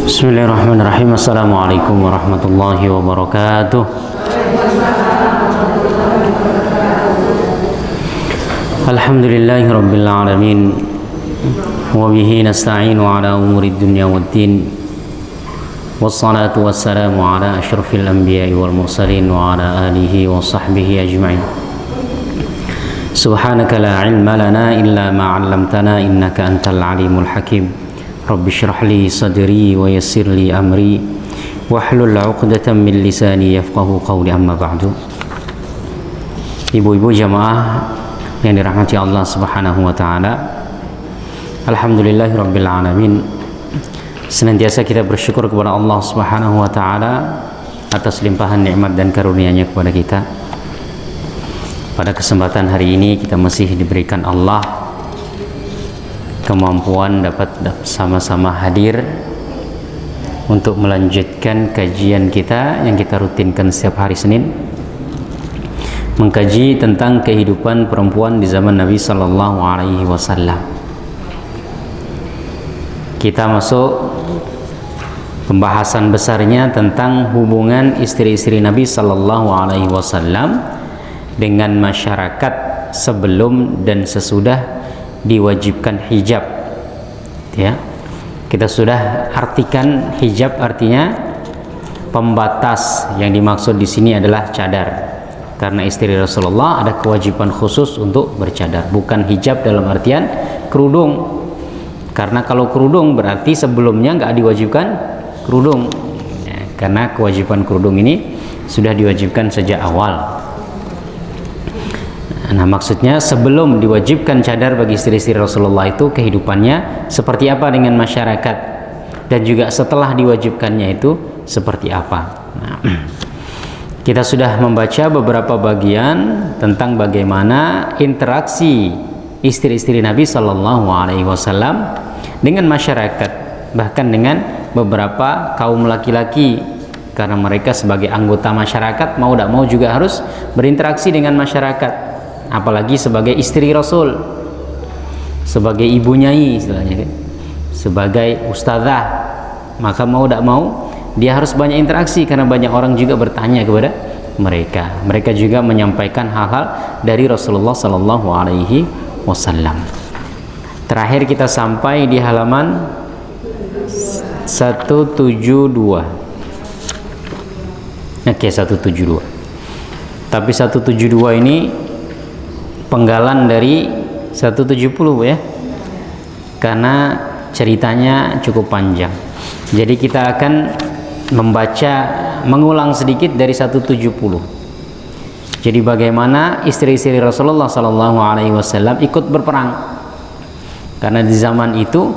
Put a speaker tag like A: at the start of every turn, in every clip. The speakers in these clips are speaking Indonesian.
A: Bismillahirrahmanirrahim. Assalamualaikum warahmatullahi wabarakatuh. Alhamdulillahi rabbil alamin. Wa bihi nasta'inu ala umuri dunya waddin. Wassalatu wassalamu ala asyrafil anbiya'i wal mursalin wa ala alihi wa sahbihi ajma'in. Subhanaka la ilma lana illa ma 'allamtana innaka antal alimul hakim. Rabbi syrah li sadri wa yassir li amri wahlul 'uqdatam min lisani yafqahu qawli, amma ba'du. Ibu-ibu jamaah yang dirahmati Allah Subhanahu wa taala, alhamdulillahirabbil alamin. Senantiasa kita bersyukur kepada Allah Subhanahu wa taala atas limpahan nikmat dan karunia-Nya kepada kita. Pada kesempatan hari ini kita masih diberikan Allah kemampuan dapat sama-sama hadir untuk melanjutkan kajian kita yang kita rutinkan setiap hari Senin, mengkaji tentang kehidupan perempuan di zaman Nabi Sallallahu Alaihi Wasallam. Kita masuk pembahasan besarnya tentang hubungan istri-istri Nabi Sallallahu Alaihi Wasallam dengan masyarakat sebelum dan sesudah diwajibkan hijab. Ya, kita sudah artikan hijab artinya pembatas. Yang dimaksud di sini adalah cadar, karena istri Rasulullah ada kewajiban khusus untuk bercadar, bukan hijab dalam artian kerudung. Karena kalau kerudung berarti sebelumnya nggak diwajibkan kerudung, ya, karena kewajiban kerudung ini sudah diwajibkan sejak awal. Nah, maksudnya sebelum diwajibkan cadar bagi istri-istri Rasulullah itu kehidupannya seperti apa dengan masyarakat, dan juga setelah diwajibkannya itu seperti apa. Nah, kita sudah membaca beberapa bagian tentang bagaimana interaksi istri-istri Nabi Sallallahu Alaihi Wasallam dengan masyarakat, bahkan dengan beberapa kaum laki-laki, karena mereka sebagai anggota masyarakat mau tidak mau juga harus berinteraksi dengan masyarakat. Apalagi sebagai istri Rasul, sebagai ibu nyai istilahnya, sebagai ustazah, maka mau tidak mau dia harus banyak interaksi, karena banyak orang juga bertanya kepada mereka. Mereka juga menyampaikan hal-hal dari Rasulullah Sallallahu Alaihi Wasallam. Terakhir kita sampai di halaman 172. Oke, 172. Tapi 172 ini penggalan dari 170 ya, karena ceritanya cukup panjang. Jadi kita akan mengulang sedikit dari 170. Jadi bagaimana istri-istri Rasulullah Sallallahu Alaihi Wasallam ikut berperang, karena di zaman itu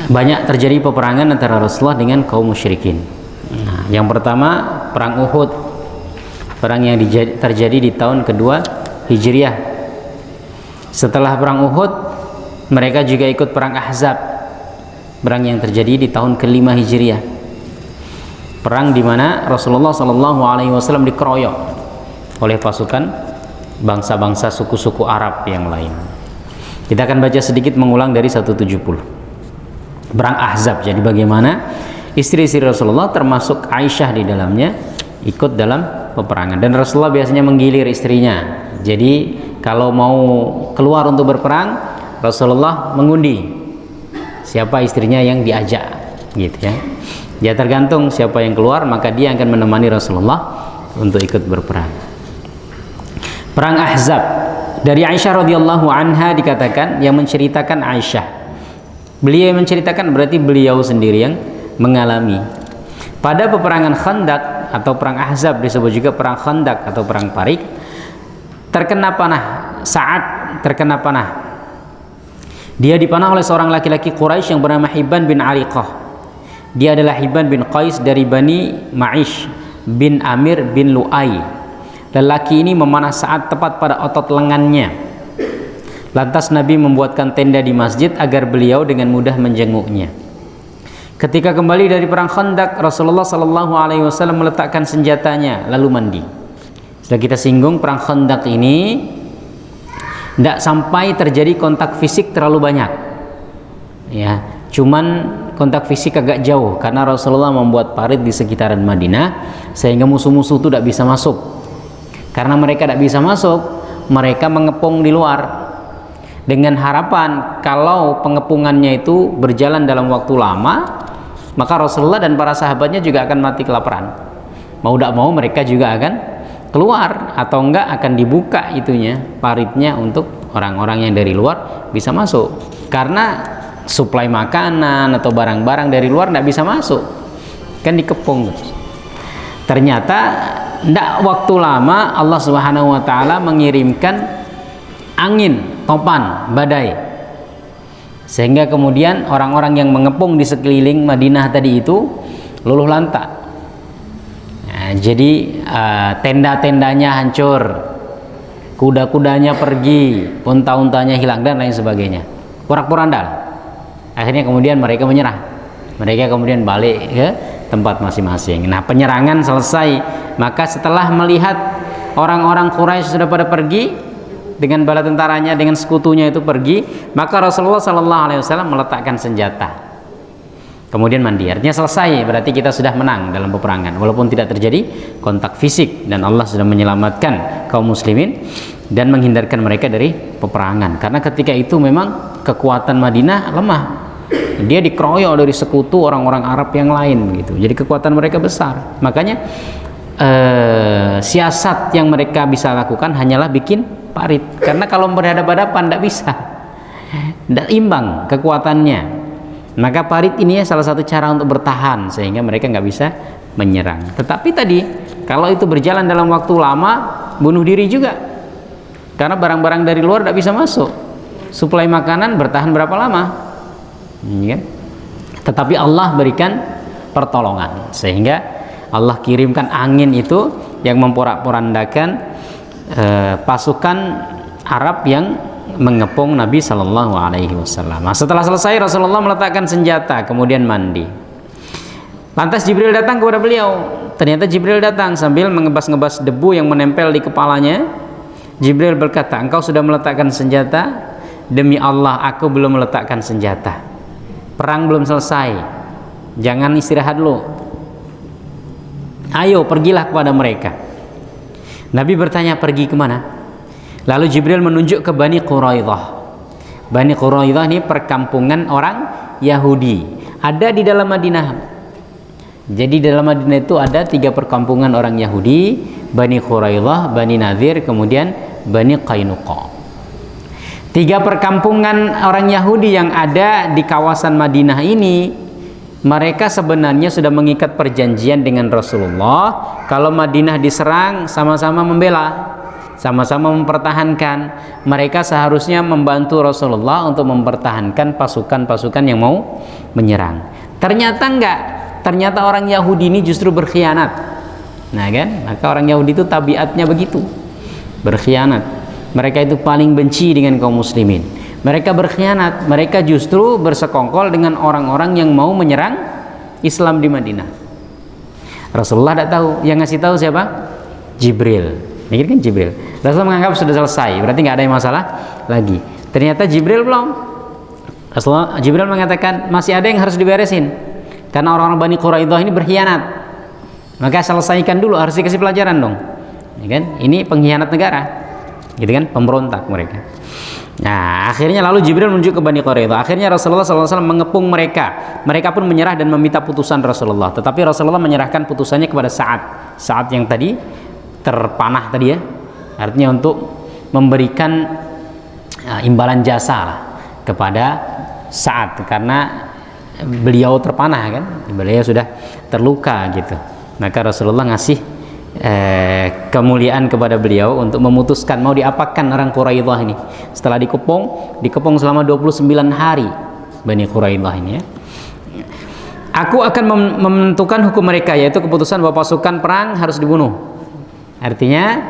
A: banyak terjadi peperangan antara Rasulullah dengan kaum musyrikin. Nah, yang pertama perang Uhud, perang yang terjadi di tahun kedua Hijriah. Setelah perang Uhud, mereka juga ikut perang Ahzab, perang yang terjadi di tahun kelima Hijriah. Perang di mana Rasulullah Sallallahu Alaihi Wasallam dikeroyok oleh pasukan bangsa-bangsa suku-suku Arab yang lain. Kita akan baca sedikit mengulang dari 170. Perang Ahzab. Jadi bagaimana istri-istri Rasulullah termasuk Aisyah di dalamnya ikut dalam peperangan, dan Rasulullah biasanya menggilir istrinya. Jadi kalau mau keluar untuk berperang, Rasulullah mengundi siapa istrinya yang diajak, gitu ya. Dia tergantung siapa yang keluar, maka dia akan menemani Rasulullah untuk ikut berperang. Perang Ahzab, dari Aisyah radhiyallahu anha dikatakan, yang menceritakan Aisyah. Beliau yang menceritakan berarti beliau sendiri yang mengalami. Pada peperangan Khandaq atau perang Ahzab, disebut juga perang Khandaq atau perang Parik, terkena panah. Saat terkena panah, dia dipanah oleh seorang laki-laki Quraisy yang bernama Hibban bin Ariqah. Dia adalah Hibban bin Qais dari Bani Ma'ish bin Amir bin Lu'ay. Lelaki ini memanah Sa'ad tepat pada otot lengannya. Lantas Nabi membuatkan tenda di masjid agar beliau dengan mudah menjenguknya. Ketika kembali dari perang Khandaq, Rasulullah Sallallahu Alaihi Wasallam meletakkan senjatanya lalu mandi. Sudah kita singgung, perang Khandaq ini tidak sampai terjadi kontak fisik terlalu banyak, ya, cuman kontak fisik agak jauh karena Rasulullah membuat parit di sekitaran Madinah sehingga musuh-musuh itu tidak bisa masuk. Karena mereka tidak bisa masuk, mereka mengepung di luar dengan harapan kalau pengepungannya itu berjalan dalam waktu lama, maka Rasulullah dan para sahabatnya juga akan mati kelaparan. Mau tidak mau mereka juga akan keluar, atau enggak akan dibuka itunya, paritnya, untuk orang-orang yang dari luar bisa masuk. Karena suplai makanan atau barang-barang dari luar tidak bisa masuk, kan dikepung. Ternyata tidak waktu lama Allah Subhanahu wa taala mengirimkan angin topan, badai, sehingga kemudian orang-orang yang mengepung di sekeliling Madinah tadi itu luluh lantak. Nah, jadi tenda-tendanya hancur, kuda-kudanya pergi, unta-untanya hilang, dan lain sebagainya, porak-porandal. Akhirnya kemudian mereka menyerah, mereka kemudian balik ke tempat masing-masing. Nah, penyerangan selesai. Maka setelah melihat orang-orang Quraisy sudah pada pergi dengan bala tentaranya, dengan sekutunya itu pergi, maka Rasulullah SAW meletakkan senjata, kemudian mandi. Artinya selesai, berarti kita sudah menang dalam peperangan, walaupun tidak terjadi kontak fisik, dan Allah sudah menyelamatkan kaum muslimin dan menghindarkan mereka dari peperangan. Karena ketika itu memang kekuatan Madinah lemah, dia dikeroyok dari sekutu orang-orang Arab yang lain gitu. Jadi kekuatan mereka besar. Makanya siasat yang mereka bisa lakukan hanyalah bikin parit. Karena kalau berhadapan-hadapan tidak bisa, tidak imbang kekuatannya. Maka parit ini ya salah satu cara untuk bertahan sehingga mereka nggak bisa menyerang. Tetapi tadi kalau itu berjalan dalam waktu lama, bunuh diri juga. Karena barang-barang dari luar tidak bisa masuk. Suplai makanan bertahan berapa lama? Ya. Tetapi Allah berikan pertolongan sehingga Allah kirimkan angin itu yang memporak-porandakan pasukan Arab yang mengepung Nabi Shallallahu Alaihi Wasallam. Setelah selesai, Rasulullah meletakkan senjata, kemudian mandi. Lantas Jibril datang kepada beliau. Ternyata Jibril datang sambil mengebas-ngebas debu yang menempel di kepalanya. Jibril berkata, engkau sudah meletakkan senjata? Demi Allah, aku belum meletakkan senjata. Perang belum selesai, jangan istirahat dulu. Ayo pergilah kepada mereka. Nabi bertanya, pergi kemana? Lalu Jibril menunjuk ke Bani Quraidah. Bani Quraidah ini perkampungan orang Yahudi, ada di dalam Madinah. Jadi dalam Madinah itu ada 3 perkampungan orang Yahudi, Bani Quraidah, Bani Nadir, kemudian Bani Qainuqa. 3 perkampungan orang Yahudi yang ada di kawasan Madinah ini, mereka sebenarnya sudah mengikat perjanjian dengan Rasulullah. Kalau Madinah diserang, sama-sama membela, sama-sama mempertahankan. Mereka seharusnya membantu Rasulullah untuk mempertahankan pasukan-pasukan yang mau menyerang. Ternyata enggak. Ternyata orang Yahudi ini justru berkhianat. Nah kan, maka orang Yahudi itu tabiatnya begitu, berkhianat. Mereka itu paling benci dengan kaum muslimin. Mereka berkhianat, mereka justru bersekongkol dengan orang-orang yang mau menyerang Islam di Madinah. Rasulullah tidak tahu, yang ngasih tahu siapa? Jibril. Ini kan Jibril. Rasulullah menganggap sudah selesai, berarti nggak ada yang masalah lagi. Ternyata Jibril belum. Rasulullah, Jibril mengatakan masih ada yang harus diberesin, karena orang-orang Bani Quraidah ini berkhianat. Maka selesaikan dulu, harus dikasih pelajaran dong. Ya kan? Ini pengkhianat negara, gitu kan? Pemberontak mereka. Nah, akhirnya lalu Jibril menunjuk ke Bani Quraidah. Akhirnya Rasulullah SAW mengepung mereka. Mereka pun menyerah dan meminta putusan Rasulullah. Tetapi Rasulullah menyerahkan putusannya kepada Sa'ad yang tadi terpanah tadi ya. Artinya untuk memberikan imbalan jasa lah kepada Sa'ad, karena beliau terpanah kan, beliau sudah terluka gitu. Maka Rasulullah ngasih kemuliaan kepada beliau untuk memutuskan mau diapakan orang Quraidah ini. Setelah dikepung selama 29 hari Bani Quraidah ini ya. Aku akan menentukan hukum mereka, yaitu keputusan bahwa pasukan perang harus dibunuh. Artinya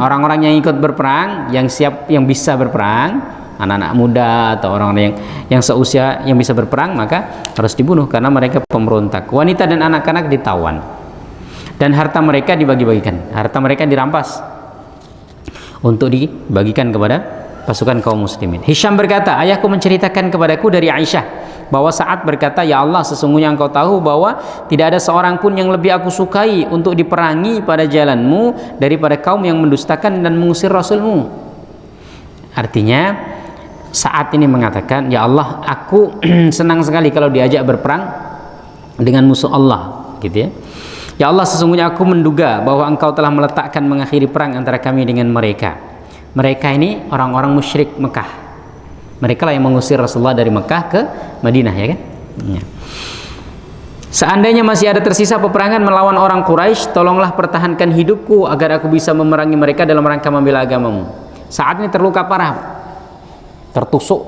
A: orang-orang yang ikut berperang, yang siap, yang bisa berperang, anak-anak muda atau orang-orang yang seusia yang bisa berperang, maka harus dibunuh karena mereka pemberontak. Wanita dan anak-anak ditawan. Dan harta mereka dibagi-bagikan, harta mereka dirampas untuk dibagikan kepada pasukan kaum muslimin. Hisham berkata, ayahku menceritakan kepadaku dari Aisyah bahwa Sa'ad berkata, ya Allah, sesungguhnya engkau tahu bahwa tidak ada seorang pun yang lebih aku sukai untuk diperangi pada jalanmu daripada kaum yang mendustakan dan mengusir Rasulmu. Artinya Sa'ad ini mengatakan, ya Allah, aku senang sekali kalau diajak berperang dengan musuh Allah, gitu ya. Ya Allah, sesungguhnya aku menduga bahwa engkau telah meletakkan mengakhiri perang antara kami dengan mereka. Mereka ini orang-orang musyrik Mekah. Mereka lah yang mengusir Rasulullah dari Mekah ke Madinah, ya kan? Ya. Seandainya masih ada tersisa peperangan melawan orang Quraisy, tolonglah pertahankan hidupku agar aku bisa memerangi mereka dalam rangka membela agamamu. Saat ini terluka parah, tertusuk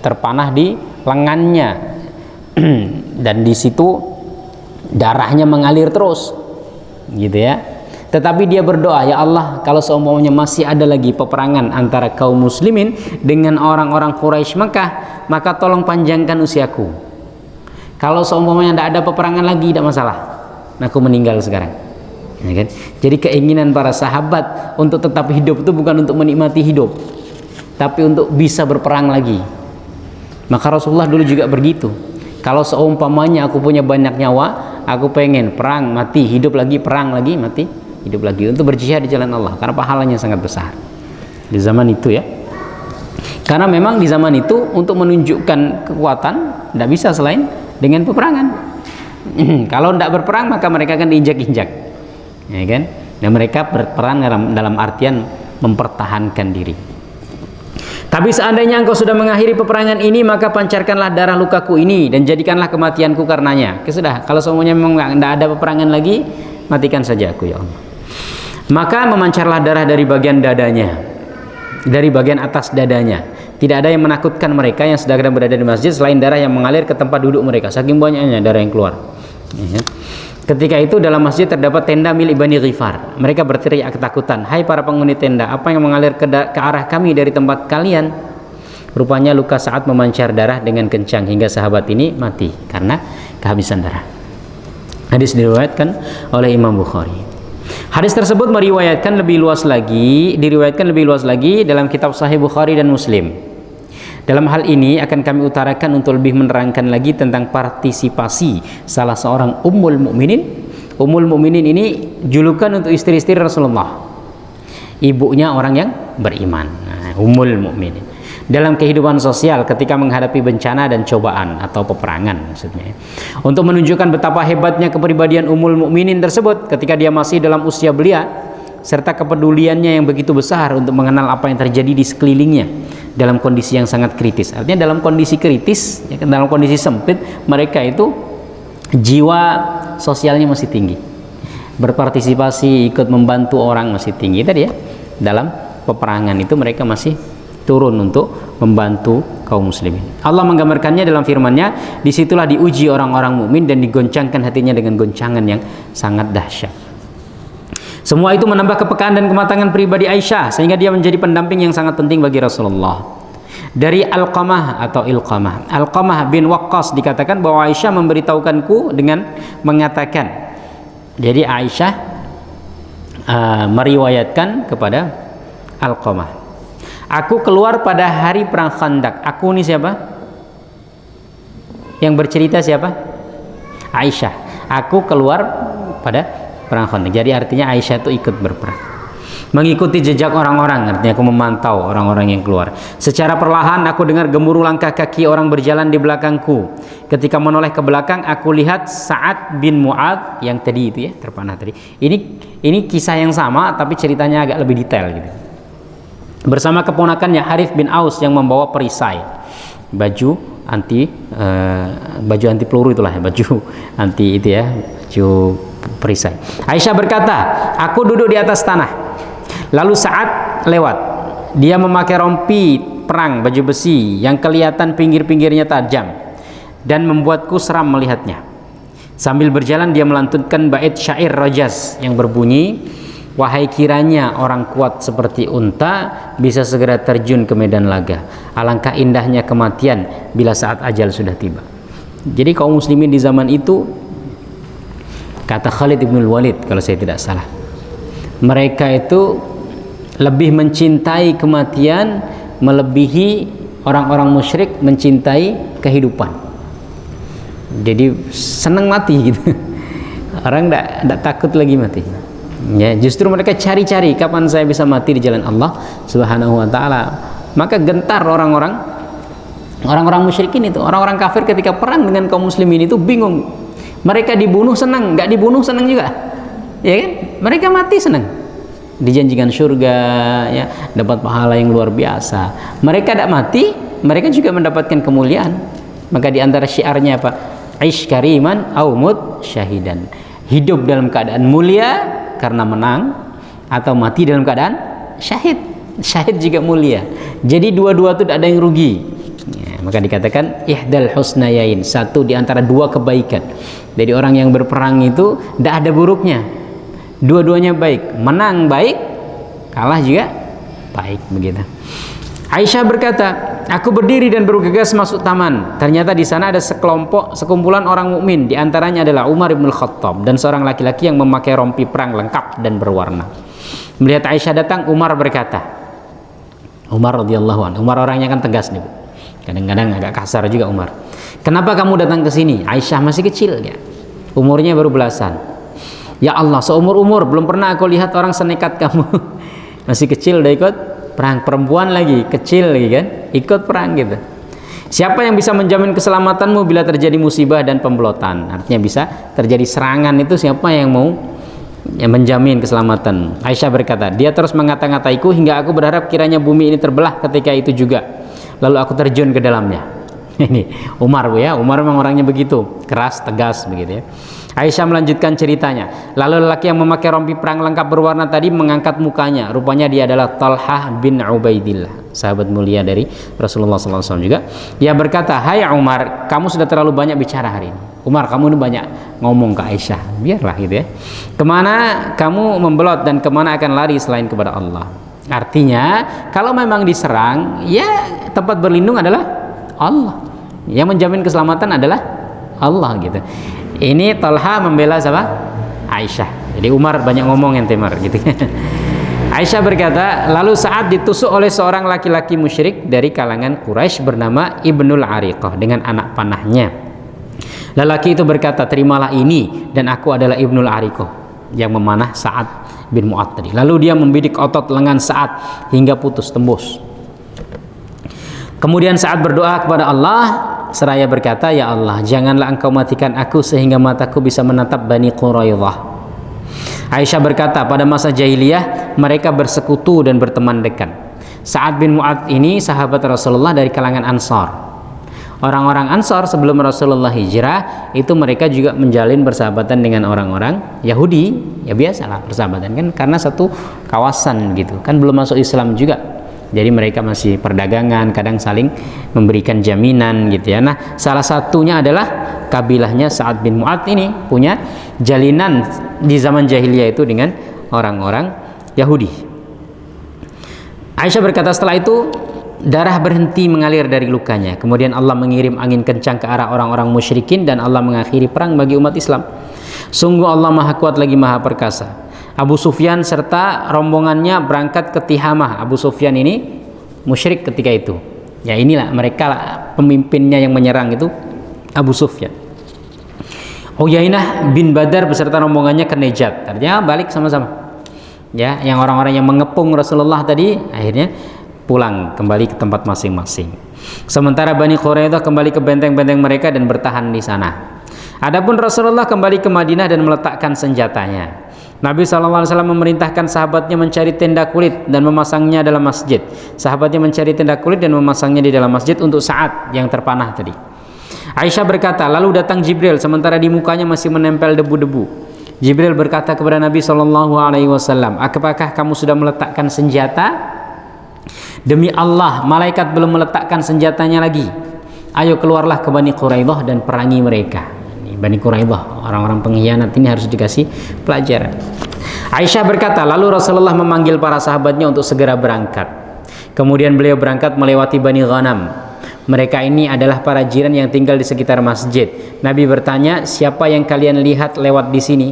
A: terpanah di lengannya dan di situ darahnya mengalir terus, gitu ya. Tetapi dia berdoa, ya Allah, kalau seumpamanya masih ada lagi peperangan antara kaum muslimin dengan orang-orang Quraisy Mekah, maka tolong panjangkan usiaku. Kalau seumpamanya tidak ada peperangan lagi, tidak masalah, aku meninggal sekarang, ya kan? Jadi keinginan para sahabat untuk tetap hidup itu bukan untuk menikmati hidup, tapi untuk bisa berperang lagi. Maka Rasulullah dulu juga begitu. Kalau seumpamanya aku punya banyak nyawa, aku pengen perang, mati, hidup lagi, perang lagi, mati, hidup lagi, untuk berjihad di jalan Allah, karena pahalanya sangat besar di zaman itu, ya. Karena memang di zaman itu untuk menunjukkan kekuatan tidak bisa selain dengan peperangan. Kalau tidak berperang maka mereka akan diinjak-injak, ya kan? Dan mereka berperang dalam artian mempertahankan diri. Tapi seandainya engkau sudah mengakhiri peperangan ini, maka pancarkanlah darah lukaku ini dan jadikanlah kematianku karenanya. Sudah, kalau semuanya memang tidak ada peperangan lagi, matikan saja aku, ya Allah. Maka memancarlah darah dari bagian dadanya, dari bagian atas dadanya. Tidak ada yang menakutkan mereka yang sedang berada di masjid selain darah yang mengalir ke tempat duduk mereka. Saking banyaknya darah yang keluar. Ketika itu dalam masjid terdapat tenda milik Bani Ghifar. Mereka berteriak ketakutan, hai para penghuni tenda, apa yang mengalir ke arah kami dari tempat kalian? Rupanya luka Sa'ad memancar darah dengan kencang hingga sahabat ini mati karena kehabisan darah. Hadis diriwayatkan oleh Imam Bukhari. Hadis tersebut diriwayatkan lebih luas lagi dalam kitab Sahih Bukhari dan Muslim. Dalam hal ini akan kami utarakan untuk lebih menerangkan lagi tentang partisipasi salah seorang Ummul Mukminin. Ummul Mukminin ini julukan untuk istri-istri Rasulullah. Ibunya orang yang beriman. Ummul Mukminin. Dalam kehidupan sosial ketika menghadapi bencana dan cobaan atau peperangan maksudnya. Untuk menunjukkan betapa hebatnya kepribadian Ummul Mukminin tersebut ketika dia masih dalam usia belia, serta kepeduliannya yang begitu besar untuk mengenal apa yang terjadi di sekelilingnya dalam kondisi yang sangat kritis. Artinya dalam kondisi kritis, dalam kondisi sempit, mereka itu jiwa sosialnya masih tinggi, berpartisipasi, ikut membantu orang masih tinggi tadi, ya. Dalam peperangan itu mereka masih turun untuk membantu kaum muslimin. Allah menggambarkannya dalam firman-Nya, disitulah diuji orang-orang mukmin dan digoncangkan hatinya dengan goncangan yang sangat dahsyat. Semua itu menambah kepekaan dan kematangan pribadi Aisyah sehingga dia menjadi pendamping yang sangat penting bagi Rasulullah. Dari Alqamah bin Waqqas dikatakan bahwa Aisyah memberitahukanku dengan mengatakan, jadi Aisyah meriwayatkan kepada Alqamah, aku keluar pada hari perang Khandaq. Aku ini siapa? Yang bercerita siapa? Aisyah. Aku keluar pada perang Khandaq. Jadi artinya Aisyah itu ikut berperang, mengikuti jejak orang-orang. Artinya aku memantau orang-orang yang keluar. Secara perlahan aku dengar gemuruh langkah kaki orang berjalan di belakangku. Ketika menoleh ke belakang, aku lihat Sa'ad bin Mu'adz yang tadi itu, ya, terpanah tadi. Ini kisah yang sama tapi ceritanya agak lebih detail gitu. Bersama keponakannya Harith bin Aus yang membawa perisai, baju anti peluru itulah, ya, baju anti itu, ya, baju perisai. Aisyah berkata, aku duduk di atas tanah, lalu Sa'ad lewat. Dia memakai rompi perang baju besi yang kelihatan pinggir-pinggirnya tajam dan membuatku seram melihatnya. Sambil berjalan dia melantunkan bait syair Rajaz yang berbunyi, wahai kiranya orang kuat seperti unta bisa segera terjun ke medan laga. Alangkah indahnya kematian bila saat ajal sudah tiba. Jadi kaum muslimin di zaman itu, kata Khalid bin Walid kalau saya tidak salah, mereka itu lebih mencintai kematian melebihi orang-orang musyrik mencintai kehidupan. Jadi senang mati gitu. Orang tidak takut lagi mati. Ya, justru mereka cari-cari kapan saya bisa mati di jalan Allah Subhanahu wa taala. Maka gentar orang-orang musyrikin itu, orang-orang kafir ketika perang dengan kaum muslimin itu bingung. Mereka dibunuh senang, nggak dibunuh senang juga. Ya kan? Mereka mati senang. Dijanjikan surga, ya, dapat pahala yang luar biasa. Mereka tidak mati, mereka juga mendapatkan kemuliaan. Maka di antara syiarnya apa? Aish kariman au mut syahidan. Hidup dalam keadaan mulia karena menang, atau mati dalam keadaan syahid. Syahid juga mulia. Jadi dua-dua itu tidak ada yang rugi. Ya, maka dikatakan ihdal husnayain, satu di antara dua kebaikan. Jadi orang yang berperang itu tidak ada buruknya. Dua-duanya baik, menang baik, kalah juga baik, begitu. Aisyah berkata, aku berdiri dan bergegas masuk taman. Ternyata di sana ada sekumpulan orang mukmin. Di antaranya adalah Umar bin Khattab dan seorang laki-laki yang memakai rompi perang lengkap dan berwarna. Melihat Aisyah datang, Umar berkata, Umar radhiyallahu anhu. Umar orangnya kan tegas nih, Bu. Kadang-kadang agak kasar juga Umar. Kenapa kamu datang ke sini? Aisyah masih kecil ya. Umurnya baru belasan. Ya Allah, seumur-umur belum pernah aku lihat orang senekat kamu. Masih kecil udah ikut perang, perempuan lagi, kecil lagi kan, ikut perang gitu. Siapa yang bisa menjamin keselamatanmu bila terjadi musibah dan pembelotan? Artinya bisa terjadi serangan, itu siapa yang mau menjamin keselamatan? Aisyah berkata, dia terus mengata-ngataiku hingga aku berharap kiranya bumi ini terbelah ketika itu juga. Lalu aku terjun ke dalamnya. Ini Umar, Bu, ya. Umar memang orangnya begitu, keras, tegas begitu ya. Aisyah melanjutkan ceritanya. Lalu lelaki yang memakai rompi perang lengkap berwarna tadi mengangkat mukanya. Rupanya dia adalah Talhah bin Ubaidillah, sahabat mulia dari Rasulullah SAW juga. Dia berkata, hai Umar, kamu sudah terlalu banyak bicara hari ini. Umar, kamu ini banyak ngomong ke Aisyah. Biarlah gitu ya. Kemana kamu membelot dan kemana akan lari selain kepada Allah? Artinya, kalau memang diserang, ya tempat berlindung adalah Allah. Yang menjamin keselamatan adalah Allah gitu. Ini Talha membela siapa? Aisyah. Jadi Umar banyak ngomong yang temar gitu. Aisyah berkata, lalu saat ditusuk oleh seorang laki-laki musyrik dari kalangan Quraisy bernama Ibnul Ariqah dengan anak panahnya. Lelaki itu berkata, terimalah ini dan aku adalah Ibnul Ariqah yang memanah Sa'ad bin Mu'adh tadi. Lalu dia membidik otot lengan Sa'ad hingga putus tembus. Kemudian Sa'ad berdoa kepada Allah seraya berkata, ya Allah, janganlah engkau matikan aku sehingga mataku bisa menatap Bani Quraidah. Aisyah berkata, pada masa jahiliyah mereka bersekutu dan berteman dekat. Sa'ad bin Mu'adh ini sahabat Rasulullah dari kalangan Ansar. Orang-orang Ansar sebelum Rasulullah hijrah itu mereka juga menjalin persahabatan dengan orang-orang Yahudi. Ya biasalah persahabatan kan, karena satu kawasan gitu kan, belum masuk Islam juga. Jadi mereka masih perdagangan, kadang saling memberikan jaminan gitu ya. Nah, salah satunya adalah kabilahnya Sa'ad bin Mu'adh ini punya jalinan di zaman jahiliyah itu dengan orang-orang Yahudi. Aisyah berkata, setelah itu darah berhenti mengalir dari lukanya. Kemudian Allah mengirim angin kencang ke arah orang-orang musyrikin dan Allah mengakhiri perang bagi umat Islam. Sungguh Allah Maha Kuat lagi Maha Perkasa. Abu Sufyan serta rombongannya berangkat ke Tihamah. Abu Sufyan ini musyrik ketika itu. Ya inilah mereka lah, pemimpinnya yang menyerang itu Abu Sufyan. Uyainah bin Badar beserta rombongannya ke Najat. Artinya balik sama-sama. Ya, yang orang-orang yang mengepung Rasulullah tadi akhirnya pulang kembali ke tempat masing-masing. Sementara Bani Quraidah kembali ke benteng-benteng mereka dan bertahan di sana. Adapun Rasulullah kembali ke Madinah dan meletakkan senjatanya. Nabi SAW memerintahkan sahabatnya mencari tenda kulit dan memasangnya dalam masjid. Sahabatnya mencari tenda kulit dan memasangnya di dalam masjid untuk Sa'ad yang terpanah tadi. Aisyah berkata, lalu datang Jibril sementara di mukanya masih menempel debu-debu. Jibril berkata kepada Nabi SAW, apakah kamu sudah meletakkan senjata? Demi Allah, malaikat belum meletakkan senjatanya lagi. Ayo keluarlah ke Bani Quraidah dan perangi mereka. Bani Quraidah, orang-orang pengkhianat ini harus dikasih pelajaran. Aisyah berkata, lalu Rasulullah memanggil para sahabatnya untuk segera berangkat. Kemudian beliau berangkat melewati Bani Ghanam. Mereka ini adalah para jiran yang tinggal di sekitar masjid. Nabi bertanya, siapa yang kalian lihat lewat di sini?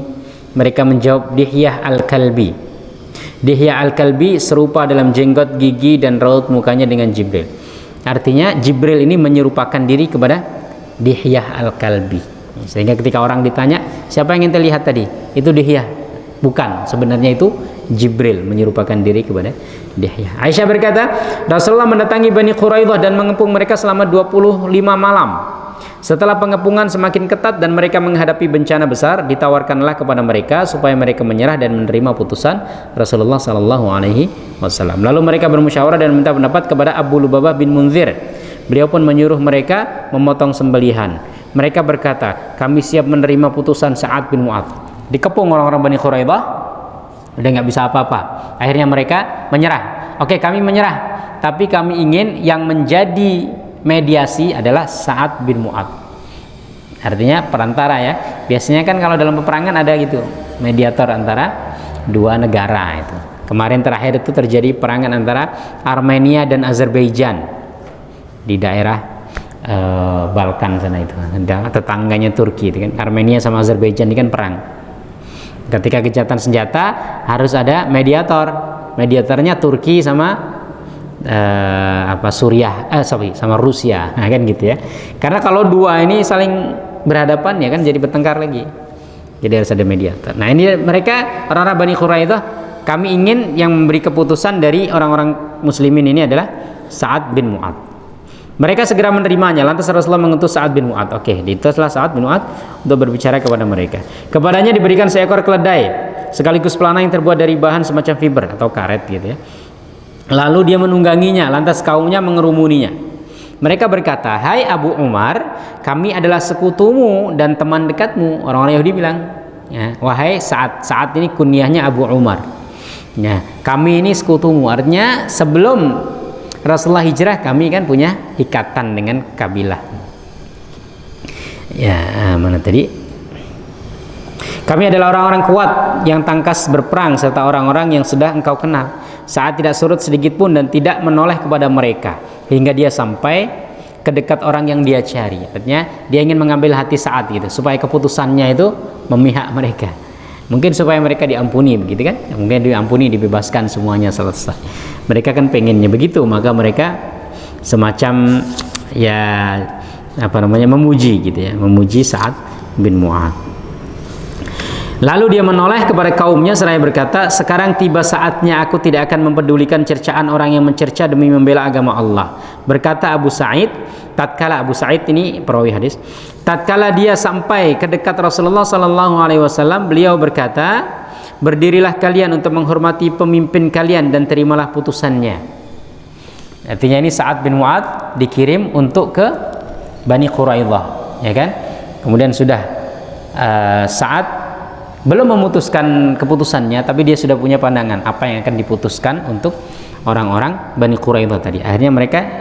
A: Mereka menjawab, Dihyah al-Kalbi. Dihyah al-Kalbi serupa dalam jenggot, gigi dan raut mukanya dengan Jibril. Artinya Jibril ini menyerupakan diri kepada Dihyah al-Kalbi. Sehingga ketika orang ditanya, siapa yang ente lihat tadi? Itu Dihyah. Bukan, sebenarnya itu Jibril menyerupakan diri kepada Dihyah. Aisyah berkata, Rasulullah mendatangi Bani Quraidah dan mengepung mereka selama 25 malam. Setelah pengepungan semakin ketat dan mereka menghadapi bencana besar, ditawarkanlah kepada mereka supaya mereka menyerah dan menerima putusan Rasulullah sallallahu alaihi wasallam. Lalu mereka bermusyawarah dan meminta pendapat kepada Abu Lubabah bin Munzir. Beliau pun menyuruh mereka memotong sembelihan. Mereka berkata, kami siap menerima putusan Sa'ad bin Mu'adz. Dikepung orang-orang Bani Quraidah, udah nggak bisa apa-apa. Akhirnya mereka menyerah. Oke, kami menyerah, tapi kami ingin yang menjadi mediasi adalah Sa'ad bin Mu'adz. Artinya perantara ya. Biasanya kan kalau dalam peperangan ada gitu, mediator antara dua negara itu. Kemarin terakhir itu terjadi perangan antara Armenia dan Azerbaijan di daerah Balkan sana itu. Tetangganya Turki itu kan. Armenia sama Azerbaijan ini kan perang. Ketika gencatan senjata harus ada mediator. Mediatornya Turki sama Suriah, sama Rusia, nah, kan gitu ya. Karena kalau dua ini saling berhadapan ya kan jadi bertengkar lagi. Jadi harus ada mediator. Nah ini mereka orang-orang Bani Quraidah, kami ingin yang memberi keputusan dari orang-orang muslimin ini adalah Sa'ad bin Mu'adz. Mereka segera menerimanya. Lantas Rasulullah mengutus Sa'ad bin Mu'adz. Oke, diutuslah Sa'ad bin Mu'adz untuk berbicara kepada mereka. Kepadanya diberikan seekor keledai sekaligus pelana yang terbuat dari bahan semacam fiber atau karet gitu ya. Lalu dia menungganginya, lantas kaumnya mengerumuninya. Mereka berkata, hai Abu Umar, kami adalah sekutumu dan teman dekatmu. Orang-orang Yahudi bilang, ya, wahai Sa'ad ini kunyahnya Abu Umar. Ya, kami ini sekutumu. Artinya sebelum Rasulullah hijrah, kami kan punya ikatan dengan kabilah. Ya, mana tadi? Kami adalah orang-orang kuat yang tangkas berperang serta orang-orang yang sudah engkau kenal. Saat tidak surut sedikit pun dan tidak menoleh kepada mereka hingga dia sampai ke dekat orang yang dia cari. Artinya dia ingin mengambil hati Sa'ad gitu supaya keputusannya itu memihak mereka. Mungkin supaya mereka diampuni begitu kan? Mungkin diampuni, dibebaskan, semuanya selesai. Mereka kan pengennya begitu, maka mereka semacam ya memuji gitu ya, memuji Sa'ad bin Mu'adz. Lalu dia menoleh kepada kaumnya seraya berkata, sekarang tiba saatnya aku tidak akan mempedulikan cercaan orang yang mencerca demi membela agama Allah. Berkata Abu Sa'id, tatkala Abu Sa'id ini perawi hadis, tatkala dia sampai ke dekat Rasulullah sallallahu alaihi wasallam, beliau berkata, berdirilah kalian untuk menghormati pemimpin kalian dan terimalah putusannya. Artinya ini Sa'ad bin Mu'adz dikirim untuk ke Bani Quraidah, ya kan? Kemudian sudah Sa'ad belum memutuskan keputusannya, tapi dia sudah punya pandangan apa yang akan diputuskan untuk orang-orang Bani Quraidah tadi. Akhirnya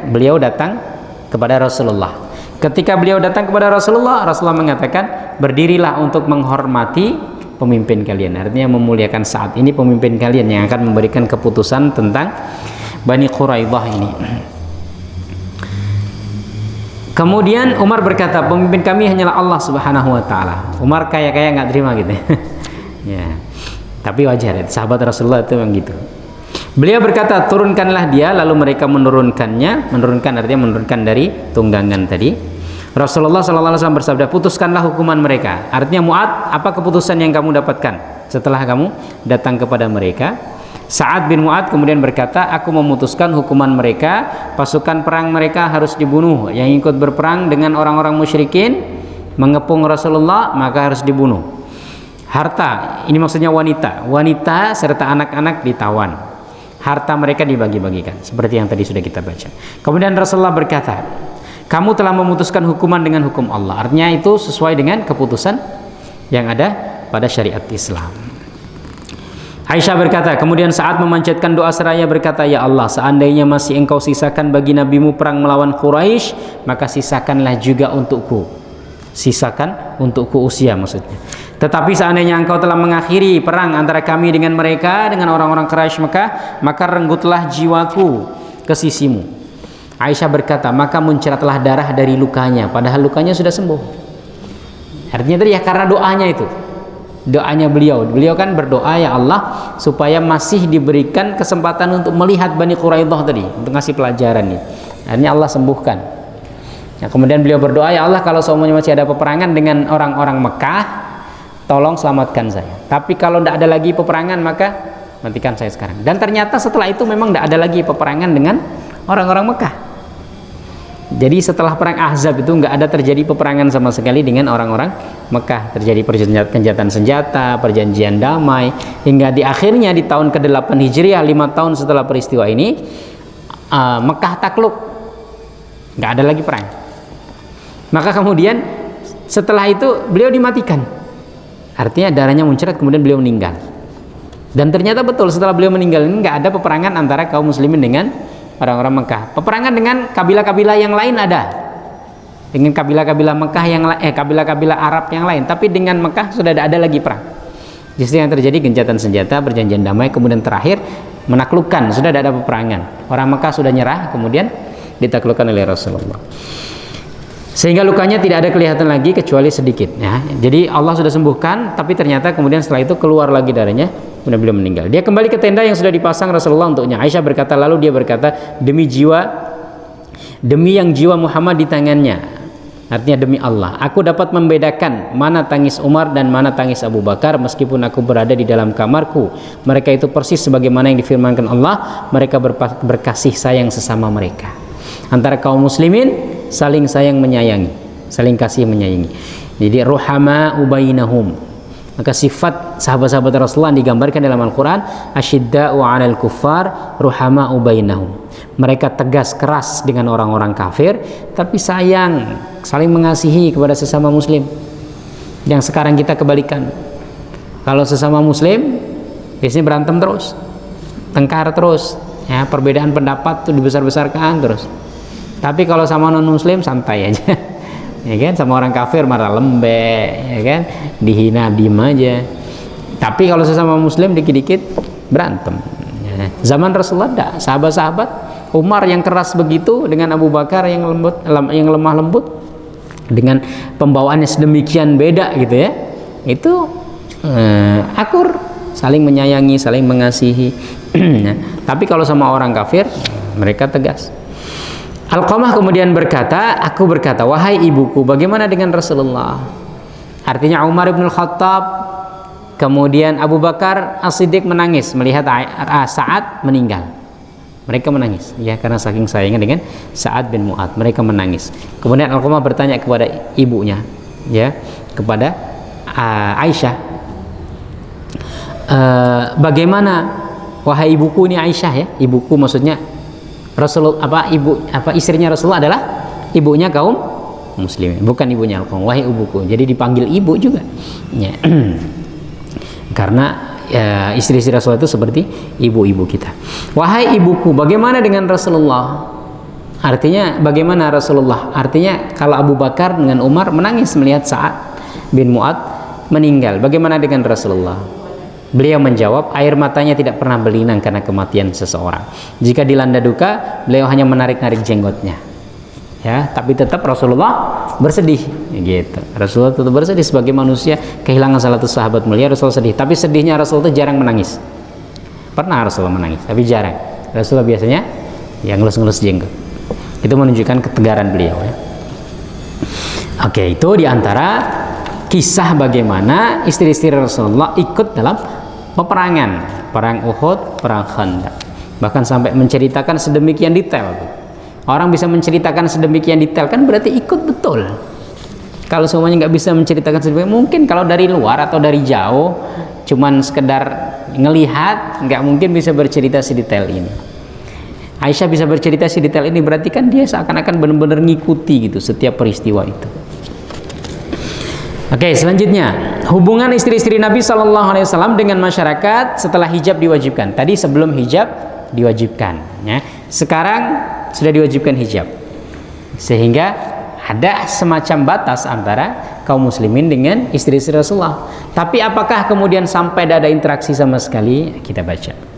A: beliau datang kepada Rasulullah. Ketika beliau datang kepada Rasulullah, Rasulullah mengatakan, berdirilah untuk menghormati pemimpin kalian. Artinya memuliakan Sa'ad ini pemimpin kalian yang akan memberikan keputusan tentang Bani Quraidah ini. Kemudian Umar berkata, pemimpin kami hanyalah Allah Subhanahu wa taala. Umar kaya-kaya nggak terima gitu. Ya. Tapi wajar ya, sahabat Rasulullah itu memang gitu. Beliau berkata, turunkanlah dia, lalu mereka menurunkan artinya menurunkan dari tunggangan tadi. Rasulullah sallallahu alaihi wasallam bersabda, putuskanlah hukuman mereka. Artinya Mu'adz, apa keputusan yang kamu dapatkan setelah kamu datang kepada mereka? Sa'ad bin Mu'adz kemudian berkata, aku memutuskan hukuman mereka, pasukan perang mereka harus dibunuh. Yang ikut berperang dengan orang-orang musyrikin mengepung Rasulullah maka harus dibunuh. Harta, ini maksudnya wanita serta anak-anak ditawan. Harta mereka dibagi-bagikan seperti yang tadi sudah kita baca. Kemudian Rasulullah berkata, kamu telah memutuskan hukuman dengan hukum Allah. Artinya itu sesuai dengan keputusan yang ada pada syariat Islam. Aisyah berkata, kemudian saat memanjatkan doa seraya berkata, ya Allah, seandainya masih engkau sisakan bagi nabimu perang melawan Quraisy, maka sisakanlah juga untukku. Sisakan untukku usia maksudnya. Tetapi seandainya engkau telah mengakhiri perang antara kami dengan mereka, dengan orang-orang Quraisy Mekah, maka renggutlah jiwaku ke sisimu. Aisyah berkata, maka muncratlah darah dari lukanya, padahal lukanya sudah sembuh. Artinya tadi ya karena doanya itu. doanya beliau. Beliau kan berdoa, ya Allah, supaya masih diberikan kesempatan untuk melihat Bani Quraidah tadi, untuk ngasih pelajaran nih. Akhirnya Allah sembuhkan. Nah, kemudian beliau berdoa, ya Allah, kalau semuanya masih ada peperangan dengan orang-orang Mekah, tolong selamatkan saya. Tapi kalau tidak ada lagi peperangan, maka matikan saya sekarang. Dan ternyata setelah itu memang tidak ada lagi peperangan dengan orang-orang Mekah. Jadi setelah perang Ahzab itu nggak ada terjadi peperangan sama sekali dengan orang-orang Mekah. Terjadi perjanjian senjata, perjanjian damai, hingga di akhirnya di tahun ke-8 Hijriah, 5 tahun setelah peristiwa ini, Mekah takluk, nggak ada lagi perang. Maka kemudian setelah itu beliau dimatikan, artinya darahnya muncrat, kemudian beliau meninggal. Dan ternyata betul, setelah beliau meninggal ini nggak ada peperangan antara kaum muslimin dengan orang-orang Mekah. Peperangan dengan kabilah-kabilah yang lain ada, dengan kabilah-kabilah Mekah yang kabilah-kabilah Arab yang lain, tapi dengan Mekah sudah tidak ada lagi perang. Justru yang terjadi gencatan senjata, perjanjian damai, kemudian terakhir menaklukkan, sudah tidak ada peperangan. Orang Mekah sudah nyerah, kemudian ditaklukkan oleh Rasulullah. Sehingga lukanya tidak ada kelihatan lagi kecuali sedikit, ya. Jadi Allah sudah sembuhkan, tapi ternyata kemudian setelah itu keluar lagi darahnya, kemudian beliau meninggal. Dia kembali ke tenda yang sudah dipasang Rasulullah untuknya. Aisyah berkata, lalu dia berkata, demi yang jiwa Muhammad di tangannya, artinya demi Allah, aku dapat membedakan mana tangis Umar dan mana tangis Abu Bakar, meskipun aku berada di dalam kamarku. Mereka itu persis sebagaimana yang difirmankan Allah, mereka berkasih sayang sesama mereka. Antara kaum muslimin saling sayang menyayangi, saling kasih menyayangi. Jadi ruhama ubainahum. Maka sifat sahabat-sahabat Rasulullah digambarkan dalam Al-Quran, asyidda'u 'alal kuffar ruhama ubainahum. Mereka tegas keras dengan orang-orang kafir, tapi sayang, saling mengasihi kepada sesama muslim. Yang sekarang kita kebalikan. Kalau sesama muslim biasanya berantem terus, tengkar terus, ya, perbedaan pendapat tuh dibesar-besarkan terus. Tapi kalau sama non muslim santai aja, ya kan, sama orang kafir marah lembek, ya kan, dihina diem aja. Tapi kalau sesama muslim dikit-dikit berantem, ya. Zaman Rasulullah ada sahabat-sahabat, Umar yang keras begitu dengan Abu Bakar yang lembut, yang lemah lembut, dengan pembawaannya sedemikian beda gitu ya, itu akur, saling menyayangi, saling mengasihi. Nah, tapi kalau sama orang kafir mereka tegas. Alqamah kemudian berkata, aku berkata, wahai ibuku, bagaimana dengan Rasulullah? Artinya Umar bin Khattab, kemudian Abu Bakar As-Siddiq menangis melihat Sa'ad meninggal. Mereka menangis, ya, karena saking sayangnya dengan Sa'ad bin Mu'adz, mereka menangis. Kemudian Alqamah bertanya kepada ibunya, ya, kepada Aisyah, bagaimana wahai ibuku, ini Aisyah, ya, ibuku maksudnya Rasulullah, istrinya Rasulullah adalah ibunya kaum muslimin, bukan ibunya Alqamah, wahai ibuku. Jadi dipanggil ibu juga, ya. Karena istri-istri Rasulullah itu seperti ibu-ibu kita. Wahai ibuku, bagaimana dengan Rasulullah? Artinya bagaimana Rasulullah? Artinya kalau Abu Bakar dengan Umar menangis melihat Sa'ad bin Mu'adz meninggal, bagaimana dengan Rasulullah? Beliau menjawab, air matanya tidak pernah berlinang karena kematian seseorang. Jika dilanda duka, beliau hanya menarik-narik jenggotnya, ya. Tapi tetap Rasulullah bersedih, gitu. Rasulullah tetap bersedih sebagai manusia kehilangan salah satu sahabat mulia. Rasulullah sedih, tapi sedihnya Rasulullah itu jarang menangis. Pernah Rasulullah menangis, tapi jarang. Rasulullah biasanya yang ngelus-ngelus jenggot. Itu menunjukkan ketegaran beliau, ya. Oke, itu diantara kisah bagaimana istri-istri Rasulullah ikut dalam peperangan, perang Uhud, perang Khandaq, bahkan sampai menceritakan sedemikian detail. Orang bisa menceritakan sedemikian detail kan berarti ikut betul. Kalau semuanya nggak bisa menceritakan sedemikian, mungkin kalau dari luar atau dari jauh cuman sekedar ngelihat, nggak mungkin bisa bercerita sedetail ini. Aisyah bisa bercerita sedetail ini, berarti kan dia seakan-akan benar-benar ngikuti gitu setiap peristiwa itu. Oke, selanjutnya hubungan istri-istri Nabi SAW dengan masyarakat setelah hijab diwajibkan. Tadi sebelum hijab diwajibkan, ya. Sekarang sudah diwajibkan hijab, sehingga ada semacam batas antara kaum muslimin dengan istri-istri Rasulullah. Tapi apakah kemudian sampai ada interaksi sama sekali? Kita baca.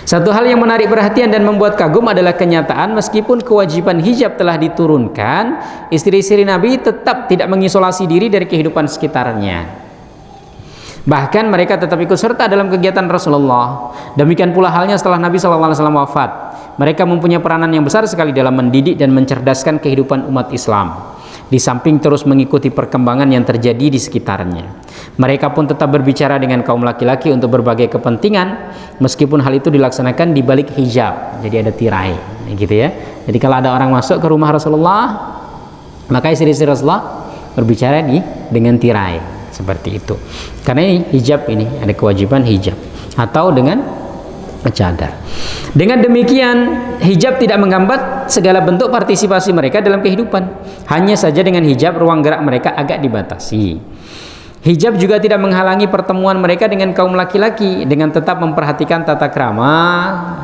A: Satu hal yang menarik perhatian dan membuat kagum adalah kenyataan meskipun kewajiban hijab telah diturunkan, istri-istri Nabi tetap tidak mengisolasi diri dari kehidupan sekitarnya. Bahkan mereka tetap ikut serta dalam kegiatan Rasulullah. Demikian pula halnya setelah Nabi SAW wafat. Mereka mempunyai peranan yang besar sekali dalam mendidik dan mencerdaskan kehidupan umat Islam, di samping terus mengikuti perkembangan yang terjadi di sekitarnya. Mereka pun tetap berbicara dengan kaum laki-laki untuk berbagai kepentingan, meskipun hal itu dilaksanakan di balik hijab. Jadi ada tirai, gitu ya. Jadi kalau ada orang masuk ke rumah Rasulullah, maka istri-istri Rasulullah berbicara dengan tirai, seperti itu. Karena ini hijab, ini ada kewajiban hijab, atau dengan cadar. Dengan demikian, hijab tidak menghambat segala bentuk partisipasi mereka dalam kehidupan. Hanya saja dengan hijab ruang gerak mereka agak dibatasi. Hijab juga tidak menghalangi pertemuan mereka dengan kaum laki-laki, dengan tetap memperhatikan tata krama,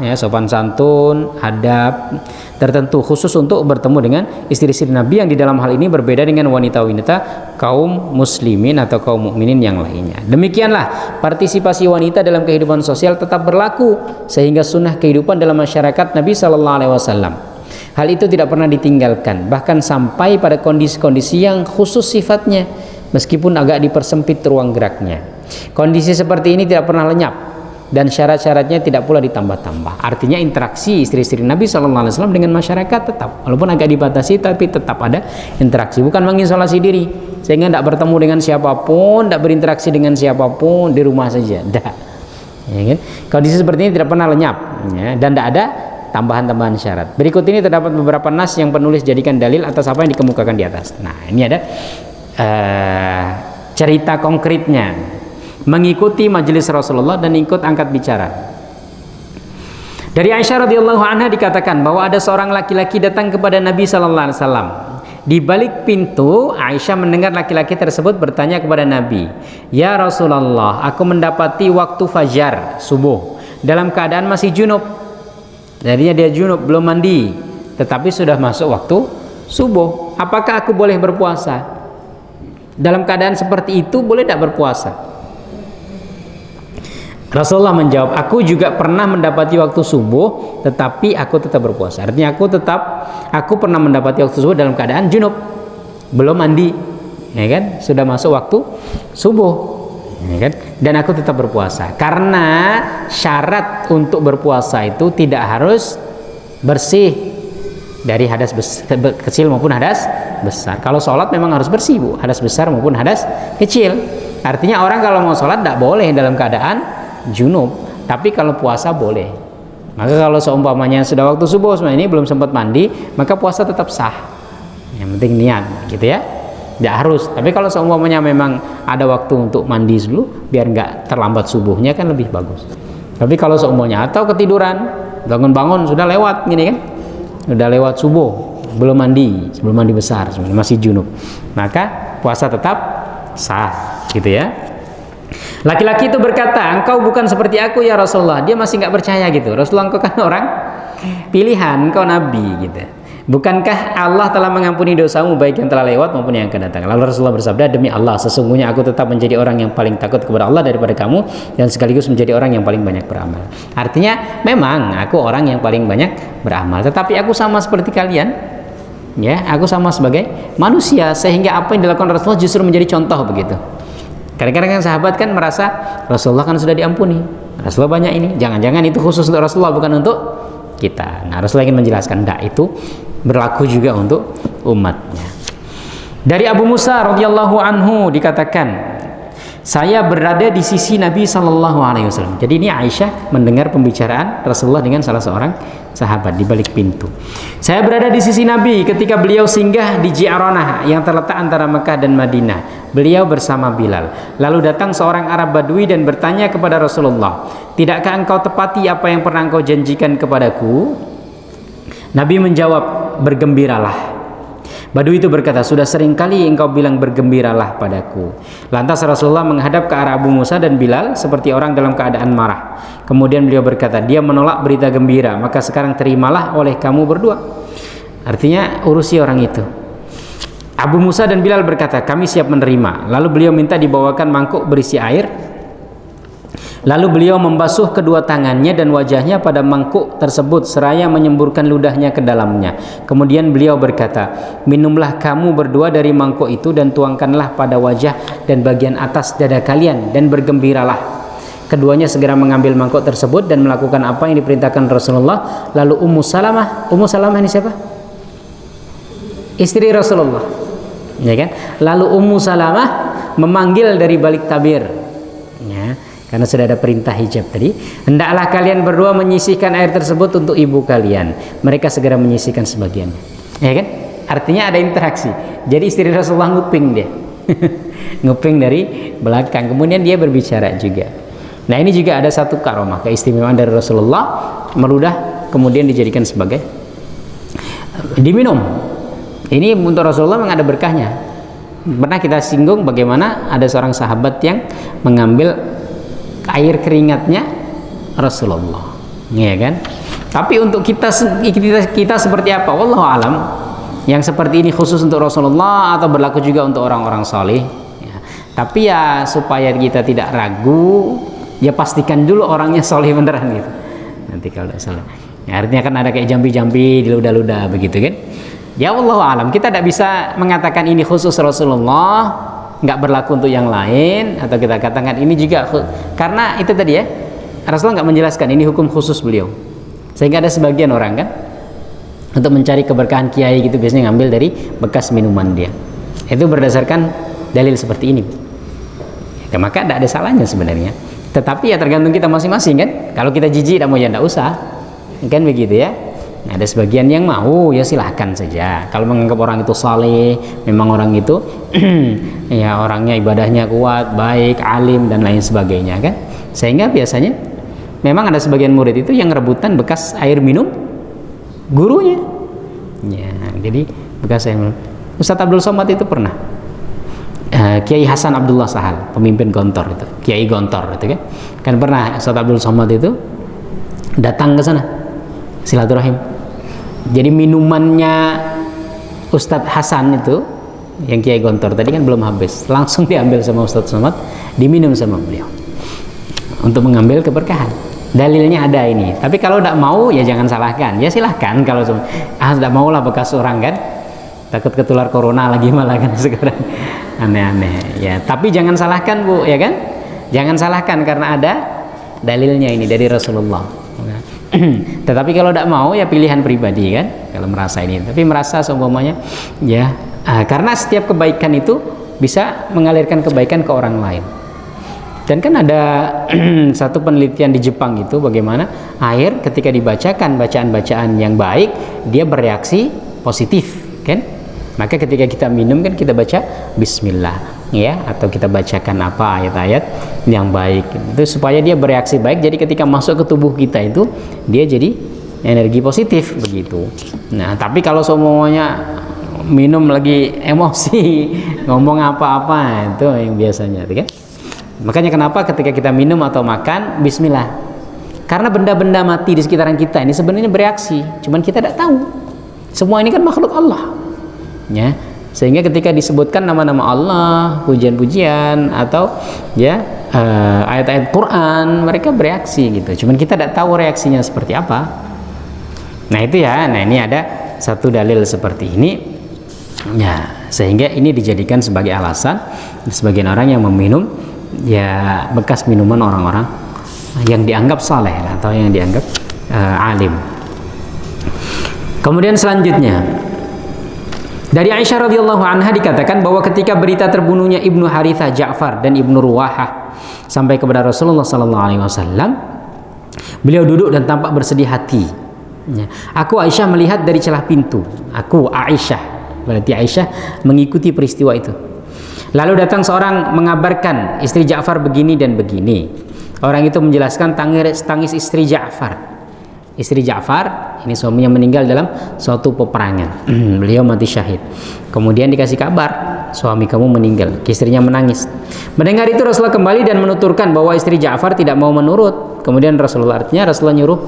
A: ya, sopan santun, adab tertentu khusus untuk bertemu dengan istri-istri Nabi yang di dalam hal ini berbeda dengan wanita-wanita kaum muslimin atau kaum mukminin yang lainnya. Demikianlah partisipasi wanita dalam kehidupan sosial tetap berlaku sehingga sunnah kehidupan dalam masyarakat Nabi Sallallahu Alaihi Wasallam. Hal itu tidak pernah ditinggalkan, bahkan sampai pada kondisi-kondisi yang khusus sifatnya, meskipun agak dipersempit ruang geraknya. Kondisi seperti ini tidak pernah lenyap dan syarat-syaratnya tidak pula ditambah-tambah. Artinya interaksi istri-istri Nabi SAW dengan masyarakat tetap, walaupun agak dibatasi, tapi tetap ada interaksi. Bukan mengisolasi diri sehingga tidak bertemu dengan siapapun, tidak berinteraksi dengan siapapun, di rumah saja. Tidak. Ya kan? Kondisi seperti ini tidak pernah lenyap, ya, dan tidak ada tambahan-tambahan syarat. Berikut ini terdapat beberapa nas yang penulis jadikan dalil atas apa yang dikemukakan di atas. Nah, ini ada cerita konkretnya, mengikuti majelis Rasulullah dan ikut angkat bicara. Dari Aisyah radhiyallahu anha dikatakan bahwa ada seorang laki-laki datang kepada Nabi sallallahu alaihi wasallam. Di balik pintu, Aisyah mendengar laki-laki tersebut bertanya kepada Nabi, "Ya Rasulullah, aku mendapati waktu fajar subuh dalam keadaan masih junub." Jadinya dia junub, belum mandi, tetapi sudah masuk waktu subuh. Apakah aku boleh berpuasa? Dalam keadaan seperti itu boleh tidak berpuasa? Rasulullah menjawab, aku juga pernah mendapati waktu subuh, tetapi aku tetap berpuasa. Artinya aku pernah mendapati waktu subuh dalam keadaan junub, belum mandi, ya kan? Sudah masuk waktu subuh, ya kan? Dan aku tetap berpuasa. Karena syarat untuk berpuasa itu tidak harus bersih dari hadas kecil maupun hadas besar. Kalau sholat memang harus bersih, Bu, hadas besar maupun hadas kecil. Artinya orang kalau mau sholat tidak boleh dalam keadaan junub, tapi kalau puasa boleh. Maka kalau seumpamanya sudah waktu subuh sebenarnya ini belum sempat mandi, maka puasa tetap sah. Yang penting niat, gitu ya. Tidak harus. Tapi kalau seumpamanya memang ada waktu untuk mandi dulu, biar nggak terlambat subuhnya, kan lebih bagus. Tapi kalau seumpamanya atau ketiduran, bangun-bangun sudah lewat, gini kan, sudah lewat subuh, belum mandi, sebelum mandi besar, masih junub, maka puasa tetap sah, gitu ya. Laki-laki itu berkata, engkau bukan seperti aku ya Rasulullah. Dia masih nggak percaya gitu. Rasulullah, engkau kan orang pilihan, engkau nabi gitu. Bukankah Allah telah mengampuni dosamu baik yang telah lewat maupun yang akan datang? Lalu Rasulullah bersabda, demi Allah, sesungguhnya aku tetap menjadi orang yang paling takut kepada Allah daripada kamu, dan sekaligus menjadi orang yang paling banyak beramal. Artinya memang aku orang yang paling banyak beramal, tetapi aku sama seperti kalian, ya, aku sama sebagai manusia, sehingga apa yang dilakukan Rasulullah justru menjadi contoh begitu. Kadang-kadang kan sahabat kan merasa Rasulullah kan sudah diampuni, Rasulullah banyak ini, jangan-jangan itu khusus untuk Rasulullah bukan untuk kita. Nah, Rasulullah ingin menjelaskan, enggak, itu berlaku juga untuk umatnya. Dari Abu Musa radhiyallahu anhu dikatakan, saya berada di sisi Nabi sallallahu alaihi wasallam. Jadi ini Aisyah mendengar pembicaraan Rasulullah dengan salah seorang sahabat di balik pintu. Saya berada di sisi Nabi ketika beliau singgah di Ji'ranah yang terletak antara Mekah dan Madinah. Beliau bersama Bilal. Lalu datang seorang Arab Badui dan bertanya kepada Rasulullah, tidakkah engkau tepati apa yang pernah engkau janjikan kepadaku? Nabi menjawab, bergembiralah. Badui itu berkata, sudah sering kali engkau bilang bergembiralah padaku. Lantas Rasulullah menghadap ke arah Abu Musa dan Bilal seperti orang dalam keadaan marah. Kemudian beliau berkata, dia menolak berita gembira, maka sekarang terimalah oleh kamu berdua. Artinya urusi orang itu. Abu Musa dan Bilal berkata, kami siap menerima. Lalu beliau minta dibawakan mangkuk berisi air. Lalu beliau membasuh kedua tangannya dan wajahnya pada mangkuk tersebut seraya menyemburkan ludahnya ke dalamnya. Kemudian beliau berkata, minumlah kamu berdua dari mangkuk itu dan tuangkanlah pada wajah dan bagian atas dada kalian dan bergembiralah. Keduanya segera mengambil mangkuk tersebut dan melakukan apa yang diperintahkan Rasulullah. Lalu Ummu Salamah ini siapa? Istri Rasulullah, ya kan? Lalu Ummu Salamah memanggil dari balik tabir, ya, karena sudah ada perintah hijab tadi. Hendaklah kalian berdua menyisihkan air tersebut untuk ibu kalian. Mereka segera menyisihkan sebagiannya, ya kan? Artinya ada interaksi. Jadi istri Rasulullah nguping dia, nguping dari belakang. Kemudian dia berbicara juga. Nah ini juga ada satu karomah, keistimewaan dari Rasulullah, meludah kemudian dijadikan sebagai diminum. Ini untuk Rasulullah memang ada berkahnya. Pernah kita singgung bagaimana ada seorang sahabat yang mengambil air keringatnya Rasulullah, ya kan? Tapi untuk kita seperti apa? Wallahu alam. Yang seperti ini khusus untuk Rasulullah atau berlaku juga untuk orang-orang saleh. Ya. Tapi ya supaya kita tidak ragu, ya pastikan dulu orangnya saleh beneran gitu. Nanti kalau salah, ya, artinya kan ada kayak jambi-jambi di ludah-ludah begitu kan? Ya wallahu alam, kita tidak bisa mengatakan ini khusus Rasulullah, nggak berlaku untuk yang lain, atau kita katakan ini juga karena itu tadi ya, Rasulullah nggak menjelaskan ini hukum khusus beliau, sehingga ada sebagian orang kan untuk mencari keberkahan kiai gitu biasanya ngambil dari bekas minuman dia, itu berdasarkan dalil seperti ini, ya, maka tidak ada salahnya sebenarnya, tetapi ya tergantung kita masing-masing kan. Kalau kita jijik tidak mau ya tidak usah kan begitu ya. Nah, ada sebagian yang mau, ya silahkan saja. Kalau menganggap orang itu saleh, memang orang itu ya orangnya ibadahnya kuat, baik, alim dan lain sebagainya kan. Sehingga biasanya memang ada sebagian murid itu yang rebutan bekas air minum gurunya. Ya, jadi bekas air minum. Ustadz Abdul Somad itu pernah Kiai Hasan Abdullah Sahal, pemimpin Gontor itu, Kiai Gontor itu kan. Kan pernah Ustadz Abdul Somad itu datang ke sana silaturahim. Jadi minumannya Ustadz Hasan itu yang Kiai Gontor tadi kan belum habis, langsung diambil sama Ustadz Somad, diminum sama beliau untuk mengambil keberkahan. Dalilnya ada ini. Tapi kalau tidak mau ya jangan salahkan, ya silahkan. Kalau tidak mau lah bekas orang kan, takut ketular corona lagi malah kan sekarang aneh-aneh ya. Tapi jangan salahkan Bu, ya kan, jangan salahkan karena ada dalilnya ini dari Rasulullah. Tetapi kalau tidak mau ya pilihan pribadi kan, kalau merasa ini. Tapi merasa seumpamanya ya karena setiap kebaikan itu bisa mengalirkan kebaikan ke orang lain. Dan kan ada satu penelitian di Jepang itu bagaimana air ketika dibacakan bacaan-bacaan yang baik dia bereaksi positif kan. Maka ketika kita minum kan kita baca bismillah ya, atau kita bacakan apa ayat-ayat yang baik itu supaya dia bereaksi baik. Jadi ketika masuk ke tubuh kita itu dia jadi energi positif begitu. Nah tapi kalau semuanya minum lagi emosi ngomong apa-apa itu yang biasanya kan. Makanya kenapa ketika kita minum atau makan bismillah, karena benda-benda mati di sekitaran kita ini sebenarnya bereaksi, cuman kita tidak tahu. Semua ini kan makhluk Allah ya, sehingga ketika disebutkan nama-nama Allah, pujian-pujian atau ya ayat-ayat Quran, mereka bereaksi gitu, cuman kita tidak tahu reaksinya seperti apa. Nah itu ya, nah ini ada satu dalil seperti ini ya, sehingga ini dijadikan sebagai alasan sebagian orang yang meminum ya bekas minuman orang-orang yang dianggap saleh atau yang dianggap alim. Kemudian selanjutnya dari Aisyah radhiyallahu anha dikatakan bahwa ketika berita terbunuhnya Ibnu Harithah Ja'far dan Ibnu Ruwahah sampai kepada Rasulullah sallallahu alaihi wasallam, beliau duduk dan tampak bersedih hati. Ya. Aku Aisyah melihat dari celah pintu. Aku Aisyah, berarti Aisyah mengikuti peristiwa itu. Lalu datang seorang mengabarkan istri Ja'far begini dan begini. Orang itu menjelaskan tangis istri Ja'far. Istri Ja'far ini suaminya meninggal dalam suatu peperangan. Beliau mati syahid. Kemudian dikasih kabar, suami kamu meninggal. Istrinya menangis. Mendengar itu Rasulullah kembali dan menuturkan bahwa istri Ja'far tidak mau menurut. Kemudian Rasulullah nyuruh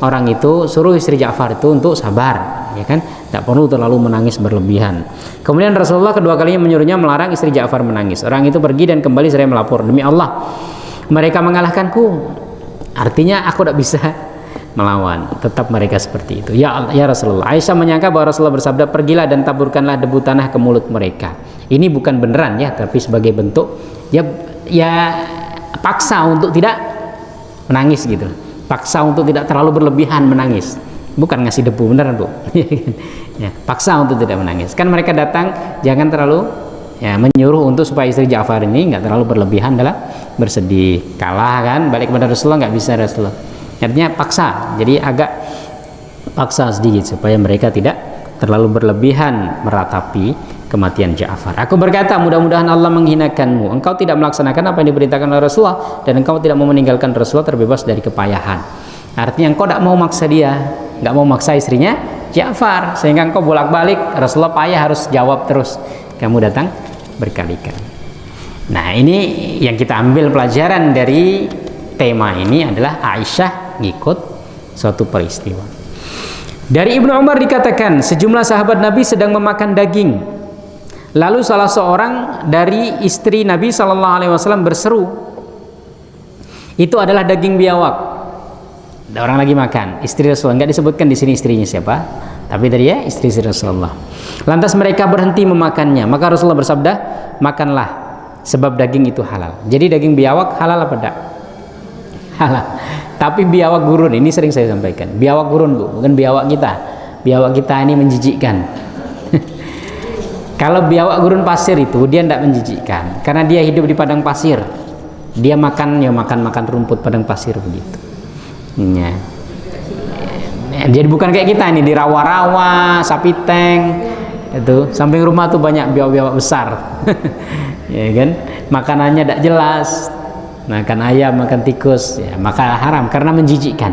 A: orang itu, suruh istri Ja'far itu untuk sabar, ya kan? Tak perlu terlalu menangis berlebihan. Kemudian Rasulullah kedua kalinya menyuruhnya melarang istri Ja'far menangis. Orang itu pergi dan kembali seraya melapor, demi Allah, mereka mengalahkanku, artinya aku tidak bisa melawan. Tetap mereka seperti itu. Ya Rasulullah. Aisyah menyangka bahwa Rasulullah bersabda, pergilah dan taburkanlah debu tanah ke mulut mereka. Ini bukan beneran ya, tapi sebagai bentuk ya paksa untuk tidak menangis gitu. Paksa untuk tidak terlalu berlebihan menangis. Bukan ngasih debu, beneran Bu. Ya, paksa untuk tidak menangis. Kan mereka datang, jangan terlalu ya, menyuruh untuk supaya istri Ja'far ini nggak terlalu berlebihan dalam bersedih. Kalah kan, balik kepada Rasulullah, nggak bisa Rasulullah. Artinya paksa, jadi agak paksa sedikit supaya mereka tidak terlalu berlebihan meratapi kematian Ja'far. Aku berkata, mudah-mudahan Allah menghinakanmu. Engkau tidak melaksanakan apa yang diperintahkan oleh Rasulullah, dan engkau tidak mau meninggalkan Rasulullah terbebas dari kepayahan. Artinya engkau tidak mau maksa dia, nggak mau maksa istrinya Ja'far, sehingga engkau bolak-balik Rasulullah payah harus jawab terus. Kamu datang berkali-kali. Nah, ini yang kita ambil pelajaran dari tema ini adalah Aisyah ngikut suatu peristiwa. Dari Ibnu Umar dikatakan, sejumlah sahabat Nabi sedang memakan daging. Lalu salah seorang dari istri Nabi SAW berseru, itu adalah daging biawak. Ada orang lagi makan, istri Rasulullah, nggak disebutkan di sini istrinya siapa, tapi tadi ya istri Rasulullah. Lantas mereka berhenti memakannya, maka Rasulullah bersabda, makanlah, sebab daging itu halal. Jadi daging biawak halal apa tidak? Halal. Tapi biawak gurun, ini sering saya sampaikan, biawak gurun Bu, bukan biawak kita. Biawak kita ini menjijikkan. Kalau biawak gurun pasir itu dia tidak menjijikkan, karena dia hidup di padang pasir. Dia makan rumput padang pasir begitu. Ya. Jadi bukan kayak kita ini di rawa-rawa, sapi tank, itu samping rumah tuh banyak biawak-biawak besar. Ya kan, makanannya tidak jelas, makan ayam, makan tikus, ya, maka haram karena menjijikkan.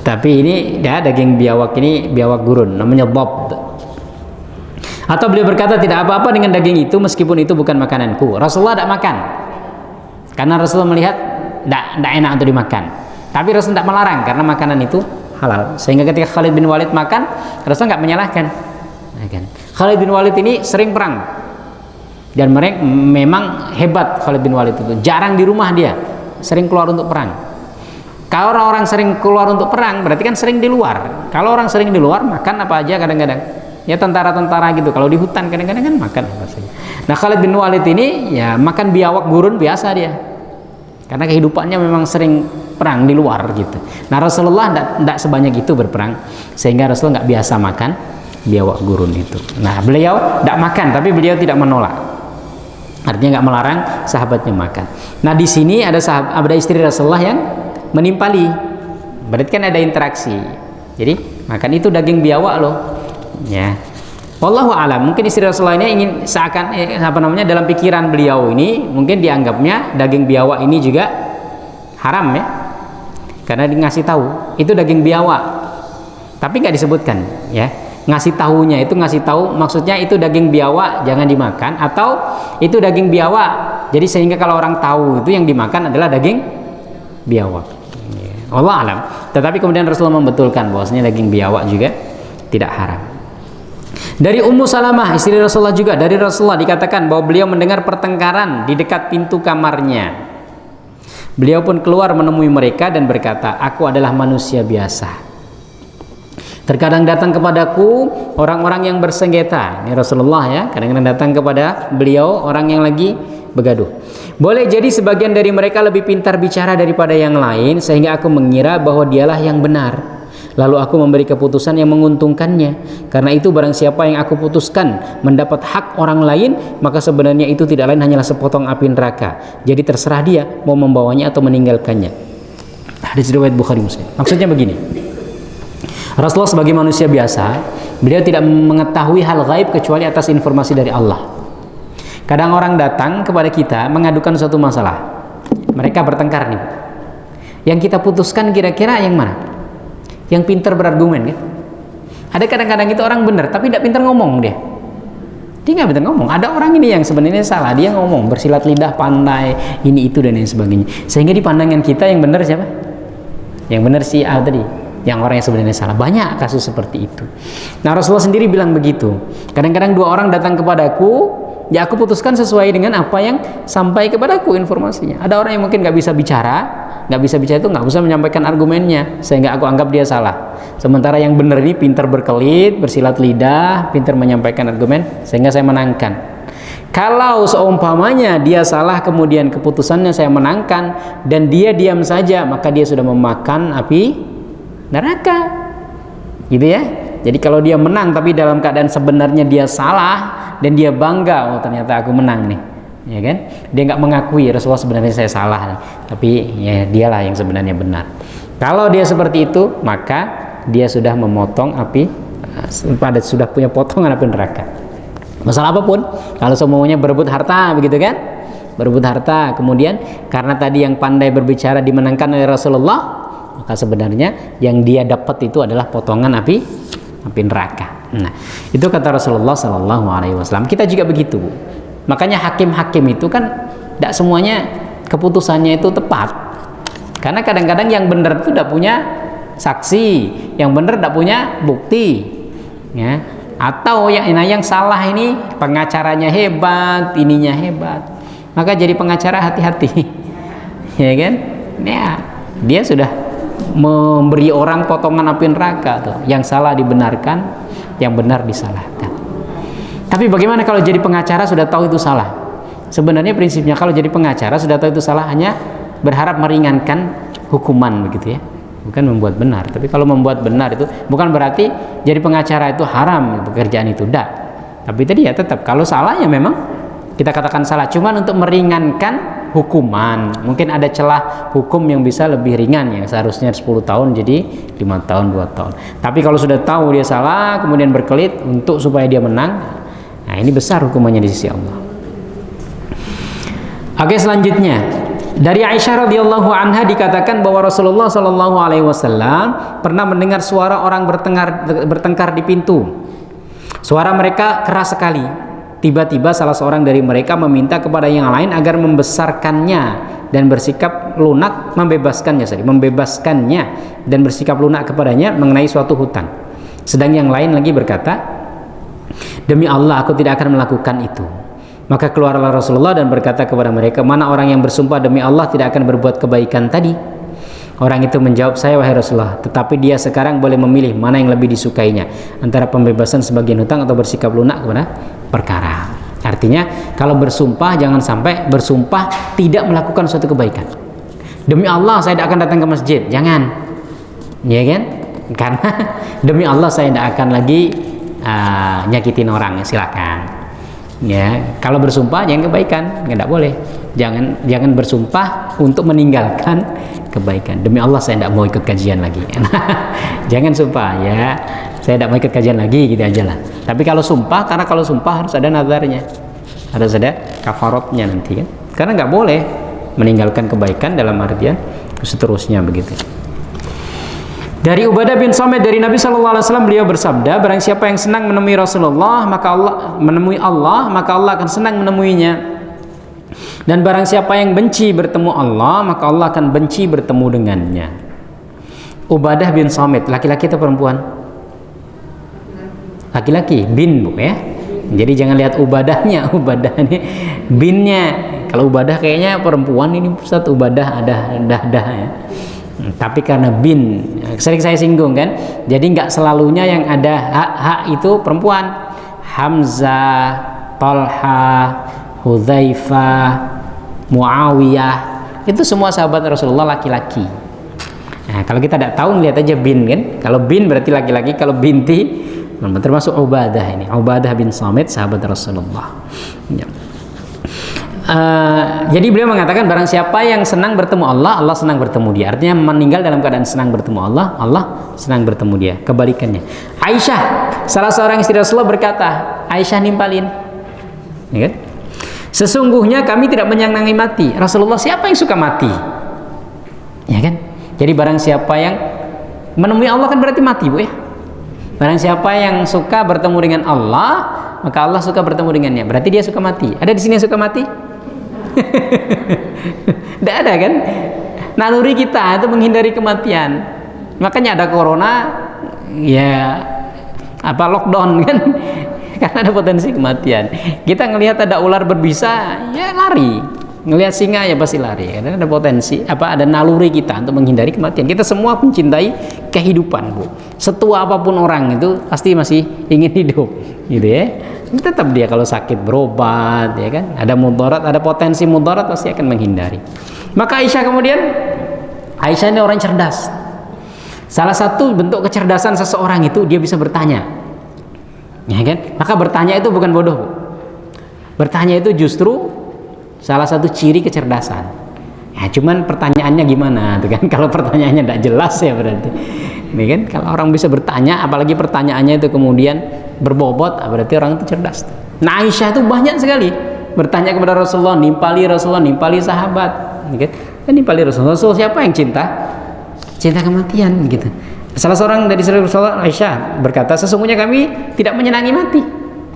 A: Tapi ini ya, daging biawak ini biawak gurun, namanya dhab. Atau beliau berkata, tidak apa-apa dengan daging itu meskipun itu bukan makananku. Rasulullah tidak makan karena Rasulullah melihat tidak enak untuk dimakan. Tapi Rasul tidak melarang karena makanan itu halal. Sehingga ketika Khalid bin Walid makan, Rasul nggak menyalahkan. Khalid bin Walid ini sering perang, dan mereka memang hebat. Khalid bin Walid itu jarang di rumah, dia sering keluar untuk perang. Kalau orang sering keluar untuk perang, berarti kan sering di luar. Kalau orang sering di luar, makan apa aja kadang-kadang. Ya tentara-tentara gitu. Kalau di hutan kadang-kadang kan makan apa saja. Nah, Khalid bin Walid ini ya makan biawak gurun biasa dia. Karena kehidupannya memang sering perang di luar gitu. Nah, Rasulullah tidak sebanyak itu berperang, sehingga Rasulullah nggak biasa makan biawak gurun itu. Nah, beliau tidak makan, tapi beliau tidak menolak. Artinya nggak melarang sahabatnya makan. Nah, di sini ada istri Rasulullah yang menimpali. Berarti kan ada interaksi. Jadi makan itu daging biawak loh. Ya. Wallahu alam, mungkin istri Rasulullah ini ingin seakan dalam pikiran beliau ini mungkin dianggapnya daging biawak ini juga haram ya, karena ngasih tahu itu daging biawak, tapi nggak disebutkan ya. Ngasih tahu maksudnya itu daging biawak jangan dimakan, atau itu daging biawak jadi sehingga kalau orang tahu itu yang dimakan adalah daging biawak ya. Wallahu alam. Tetapi kemudian Rasulullah membetulkan bahwasanya daging biawak juga tidak haram. Dari Ummu Salamah, istri Rasulullah juga, dari Rasulullah dikatakan bahwa beliau mendengar pertengkaran di dekat pintu kamarnya. Beliau pun keluar menemui mereka dan berkata, aku adalah manusia biasa. Terkadang datang kepadaku orang-orang yang bersengketa. Ini Rasulullah ya, kadang-kadang datang kepada beliau orang yang lagi begaduh. Boleh jadi sebagian dari mereka lebih pintar bicara daripada yang lain, sehingga aku mengira bahwa dialah yang benar. Lalu aku memberi keputusan yang menguntungkannya. Karena itu barang siapa yang aku putuskan mendapat hak orang lain, maka sebenarnya itu tidak lain hanyalah sepotong api neraka. Jadi terserah dia mau membawanya atau meninggalkannya. Hadis riwayat Bukhari Muslim. Maksudnya begini, Rasulullah sebagai manusia biasa, beliau tidak mengetahui hal gaib kecuali atas informasi dari Allah. Kadang orang datang kepada kita mengadukan suatu masalah, mereka bertengkar nih. Yang kita putuskan kira-kira yang mana? Yang pintar berargumen kan? Ada kadang-kadang itu orang benar tapi tidak pintar ngomong dia nggak pintar ngomong. Ada orang ini yang sebenarnya salah, dia ngomong bersilat lidah, pandai ini itu dan lain sebagainya, sehingga di pandangan kita yang benar siapa? Yang benar si A tadi, yang orang yang sebenarnya salah. Banyak kasus seperti itu. Nah, Rasulullah sendiri bilang begitu. Kadang-kadang dua orang datang kepadaku ya aku putuskan sesuai dengan apa yang sampai kepadaku informasinya. Ada orang yang mungkin nggak bisa bicara itu nggak bisa menyampaikan argumennya, sehingga aku anggap dia salah. Sementara yang benar ini pintar berkelit, bersilat lidah, pintar menyampaikan argumen, sehingga saya menangkan. Kalau seumpamanya dia salah, kemudian keputusannya saya menangkan dan dia diam saja, maka dia sudah memakan api neraka, gitu ya. Jadi kalau dia menang tapi dalam keadaan sebenarnya dia salah dan dia bangga, oh ternyata aku menang nih, ya kan? Dia nggak mengakui Rasulullah sebenarnya saya salah, tapi ya dialah yang sebenarnya benar. Kalau dia seperti itu, maka dia sudah memotong api, sudah punya potongan api neraka. Masalah apapun, kalau semuanya berebut harta, begitu kan? Berebut harta, kemudian karena tadi yang pandai berbicara dimenangkan oleh Rasulullah, maka sebenarnya yang dia dapat itu adalah potongan api neraka. Nah, itu kata Rasulullah Sallallahu Alaihi Wasallam. Kita juga begitu. Makanya hakim-hakim itu kan tidak semuanya keputusannya itu tepat. Karena kadang-kadang yang benar itu tidak punya saksi, yang benar tidak punya bukti, ya. Atau yang salah ini pengacaranya hebat, ininya hebat, maka jadi pengacara hati-hati, ya kan? Ya, dia sudah memberi orang potongan api neraka tuh. Yang salah dibenarkan, yang benar disalahkan. Tapi bagaimana kalau jadi pengacara sudah tahu itu salah? Sebenarnya prinsipnya kalau jadi pengacara sudah tahu itu salah, hanya berharap meringankan hukuman, begitu ya. Bukan membuat benar. Tapi kalau membuat benar itu bukan berarti jadi pengacara itu haram pekerjaan itu, tidak. Tapi tadi ya tetap kalau salah ya memang kita katakan salah, cuman untuk meringankan hukuman. Mungkin ada celah hukum yang bisa lebih ringan, yang seharusnya 10 tahun jadi 5 tahun, 2 tahun. Tapi kalau sudah tahu dia salah kemudian berkelit untuk supaya dia menang, nah ini besar hukumannya di sisi Allah. Oke, selanjutnya dari Aisyah radhiyallahu anha dikatakan bahwa Rasulullah Shallallahu Alaihi Wasallam pernah mendengar suara orang bertengkar di pintu. Suara mereka keras sekali. Tiba-tiba salah seorang dari mereka meminta kepada yang lain agar membesarkannya dan bersikap lunak, membebaskannya dan bersikap lunak kepadanya mengenai suatu hutang. Sedang yang lain lagi berkata, demi Allah aku tidak akan melakukan itu. Maka keluarlah Rasulullah dan berkata kepada mereka, mana orang yang bersumpah demi Allah tidak akan berbuat kebaikan tadi? Orang itu menjawab, saya wahai Rasulullah, tetapi dia sekarang boleh memilih mana yang lebih disukainya, antara pembebasan sebagian hutang atau bersikap lunak kepada perkara. Artinya kalau bersumpah jangan sampai bersumpah tidak melakukan suatu kebaikan. Demi Allah saya tidak akan datang ke masjid, jangan, ya kan? Karena demi Allah saya tidak akan lagi nyakitin orang, silakan. Ya, kalau bersumpah jangan kebaikan, tidak boleh. Jangan bersumpah untuk meninggalkan kebaikan. Demi Allah saya tidak mau ikut kajian lagi. Jangan sumpah ya, saya tidak mau ikut kajian lagi, gitu aja lah. Tapi kalau sumpah, karena kalau sumpah harus ada nazarnya, harus ada kafarotnya nanti kan. Karena nggak boleh meninggalkan kebaikan dalam artian seterusnya begitu. Dari Ubadah bin Samit dari Nabi SAW, beliau bersabda, barang siapa yang senang menemui Rasulullah, maka Allah akan senang menemuinya. Dan barang siapa yang benci bertemu Allah, maka Allah akan benci bertemu dengannya. Ubadah bin Samit, laki-laki atau perempuan? Laki-laki, bin bu ya. Jadi jangan lihat ubadahnya, ubadah ini binnya. Kalau ubadah kayaknya perempuan, ini Ustaz Ubadah ada dah ya. Tapi karena bin sering saya singgung kan, jadi nggak selalunya yang ada hak itu perempuan. Hamzah, Talha, Hudzaifah, Muawiyah, itu semua sahabat Rasulullah laki-laki. Nah, kalau kita tidak tahu lihat aja bin kan. Kalau bin berarti laki-laki, kalau binti termasuk Ubadah ini. Ubadah bin Samit sahabat Rasulullah. Ya. Jadi beliau mengatakan barang siapa yang senang bertemu Allah, Allah senang bertemu dia. Artinya meninggal dalam keadaan senang bertemu Allah, Allah senang bertemu dia. Kebalikannya. Aisyah, salah seorang istri Rasulullah berkata, Aisyah nimpalin, ya kan? Sesungguhnya kami tidak menyenangi mati. Rasulullah, siapa yang suka mati? Ya kan? Jadi barang siapa yang menemui Allah kan berarti mati bu ya. Barang siapa yang suka bertemu dengan Allah, maka Allah suka bertemu dengannya. Berarti dia suka mati. Ada di sini yang suka mati? Tidak ada kan? Naluri kita itu menghindari kematian. Makanya ada corona, ya apa lockdown kan? Karena ada potensi kematian. Kita ngelihat ada ular berbisa, ya lari. Ngelihat singa ya pasti lari. Karena ada potensi, ada naluri kita untuk menghindari kematian. Kita semua mencintai kehidupan, Bu. Setua apapun orang itu pasti masih ingin hidup, gitu ya. Tetap dia kalau sakit berobat, ya kan. Ada mudarat, ada potensi mudarat pasti akan menghindari. Maka Aisyah ini orang cerdas. Salah satu bentuk kecerdasan seseorang itu dia bisa bertanya, ya kan? Maka bertanya itu bukan bodoh, Bu. Bertanya itu justru salah satu ciri kecerdasan. Ya, cuman pertanyaannya gimana, tuh kan? Kalau pertanyaannya tidak jelas ya berarti, ya kan? Kalau orang bisa bertanya, apalagi pertanyaannya itu kemudian berbobot, berarti orang itu cerdas. Nah, Aisyah itu banyak sekali bertanya kepada Rasulullah, nimpali sahabat, ya kan? Nimpali Rasulullah siapa yang cinta kematian gitu. Salah seorang dari Rasulullah, Aisyah berkata, sesungguhnya kami tidak menyenangi mati.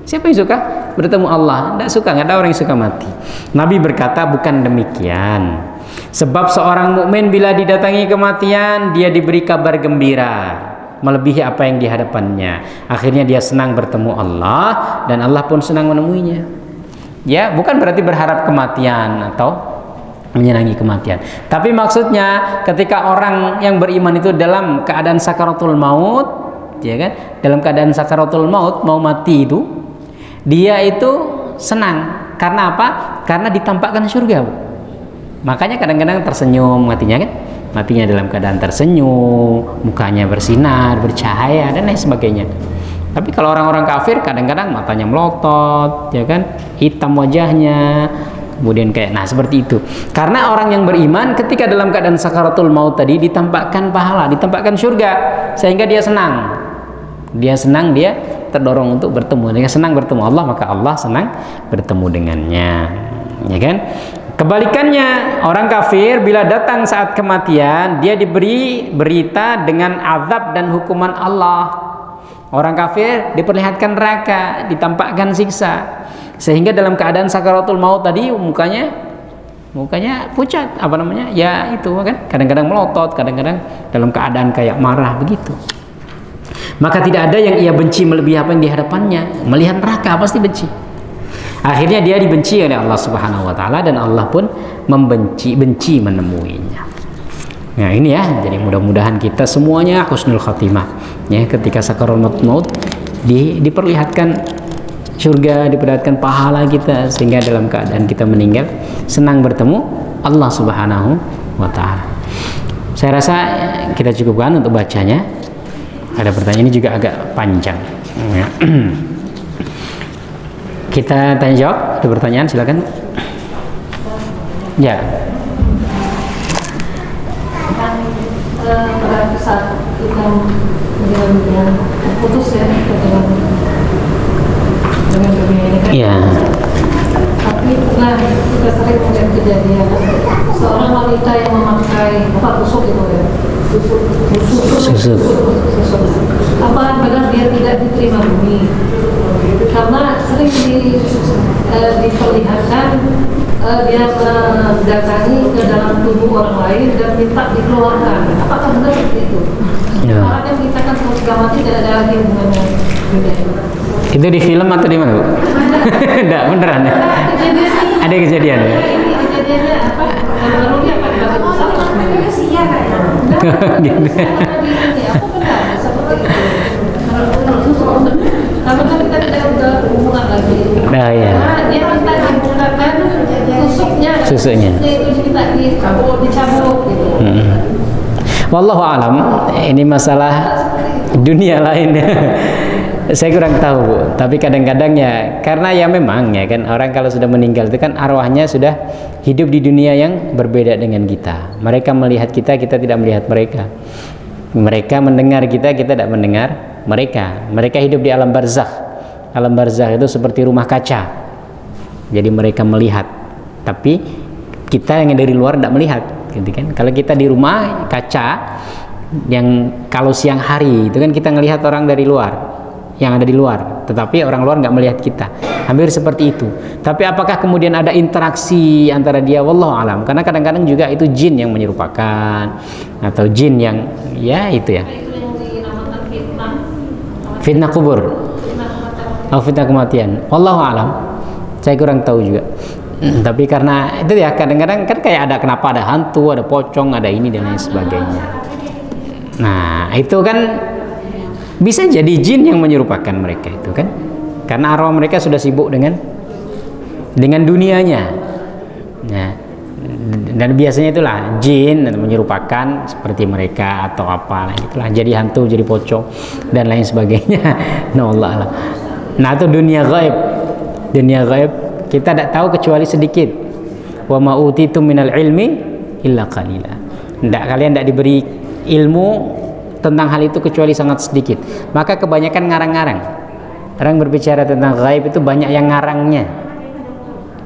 A: Siapa yang suka bertemu Allah? Tidak suka, nggak ada orang yang suka mati. Nabi berkata, bukan demikian. Sebab seorang mukmin bila didatangi kematian, dia diberi kabar gembira melebihi apa yang di hadapannya. Akhirnya dia senang bertemu Allah dan Allah pun senang menemuinya. Ya, bukan berarti berharap kematian atau menyenangi kematian. Tapi maksudnya ketika orang yang beriman itu dalam keadaan sakaratul maut, ya kan? Dalam keadaan sakaratul maut, mau mati itu, dia itu senang. Karena apa? Karena ditampakkan surga, Bu. Makanya kadang-kadang tersenyum matinya kan? Matinya dalam keadaan tersenyum, mukanya bersinar, bercahaya dan lain sebagainya. Tapi kalau orang-orang kafir kadang-kadang matanya melotot, ya kan? Hitam wajahnya. Kemudian seperti itu. Karena orang yang beriman ketika dalam keadaan sakaratul maut tadi ditampakkan pahala, ditampakkan surga, sehingga dia senang. Dia terdorong untuk bertemu. Dia senang bertemu Allah, maka Allah senang bertemu dengannya. Ya kan? Kebalikannya, orang kafir bila datang saat kematian, dia diberi berita dengan azab dan hukuman Allah. Orang kafir diperlihatkan neraka, ditampakkan siksa. Sehingga dalam keadaan sakaratul maut tadi mukanya pucat, ya itu kan, kadang-kadang melotot, kadang-kadang dalam keadaan kayak marah begitu. Maka tidak ada yang ia benci melebihi apa yang di hadapannya. Melihat neraka pasti benci. Akhirnya dia dibenci oleh Allah Subhanahu wa taala dan Allah pun benci menemuinya. Nah, ini ya, jadi mudah-mudahan kita semuanya husnul khatimah. Ya, ketika sakaratul maut diperlihatkan surga, diperlihatkan pahala kita, sehingga dalam keadaan kita meninggal senang bertemu Allah Subhanahu wa taala. Saya rasa kita cukupkan untuk bacanya. Ada pertanyaan, ini juga agak panjang. Ya. Kita tanya jawab. Ada pertanyaan, silakan. Ya.
B: Pada saat kita putus ya dengan dunia ini kan.
A: Iya.
B: Tapi pernah kita sering melihat kejadian seorang wanita yang memakai tusuk itu ya. Susuk. Apa benar dia tidak diterima bumi? Karena sering diperlihatkan dia mendatangi ke dalam tubuh orang lain dan minta dikeluarkan. Apakah benar seperti itu? Orang yang menceritakan surga mati tidak ada lagi hubungannya.
A: Itu di film atau di mana, Bu? Enggak, beneran ya? Ada kejadian ya?
B: Kejadiannya apa? Baru-baru apa? Gitu. Aku benar seperti itu. Karena kita tidak ada hubungan lagi.
A: Nah, ya.
B: Dia minta dibukakan susuknya itu kita dicabut gitu.
A: Wallahu alam, ini masalah dunia lain. Saya kurang tahu, Bu. Tapi kadang-kadang ya, karena ya memang ya kan, orang kalau sudah meninggal itu kan arwahnya sudah hidup di dunia yang berbeda dengan kita. Mereka melihat kita, kita tidak melihat mereka. Mereka mendengar kita, kita tidak mendengar mereka. Mereka hidup di alam barzakh. Alam barzakh itu seperti rumah kaca. Jadi mereka melihat, tapi kita yang dari luar tidak melihat, gitu kan? Kalau kita di rumah kaca, yang kalau siang hari itu kan kita ngelihat orang dari luar, yang ada di luar, tetapi orang luar nggak melihat kita. Hampir seperti itu. Tapi apakah kemudian ada interaksi antara dia? Wallahu alam. Karena kadang-kadang juga itu jin yang menyerupakan, atau jin yang ya itu ya.
B: Itu yang dinamakan fitnah.
A: Fitnah kubur. atau fitnah kematian. Wallahu alam. Saya kurang tahu juga. Tapi karena itu ya kadang-kadang kan kayak ada kenapa ada hantu, ada pocong, ada ini dan lain sebagainya. Nah, itu kan bisa jadi jin yang menyerupakan mereka itu kan. Karena arwah mereka sudah sibuk dengan dunianya. Nah, dan biasanya itulah jin menyerupakan seperti mereka atau apa itulah, jadi hantu, jadi pocong dan lain sebagainya. Nah, Allah Allah. Nah, itu dunia gaib. Dunia gaib kita tidak tahu kecuali sedikit. Wa ma utitum minal ilmi illa qalila. Kalian tidak diberi ilmu tentang hal itu kecuali sangat sedikit. Maka kebanyakan ngarang-ngarang. Orang berbicara tentang gaib itu banyak yang ngarangnya.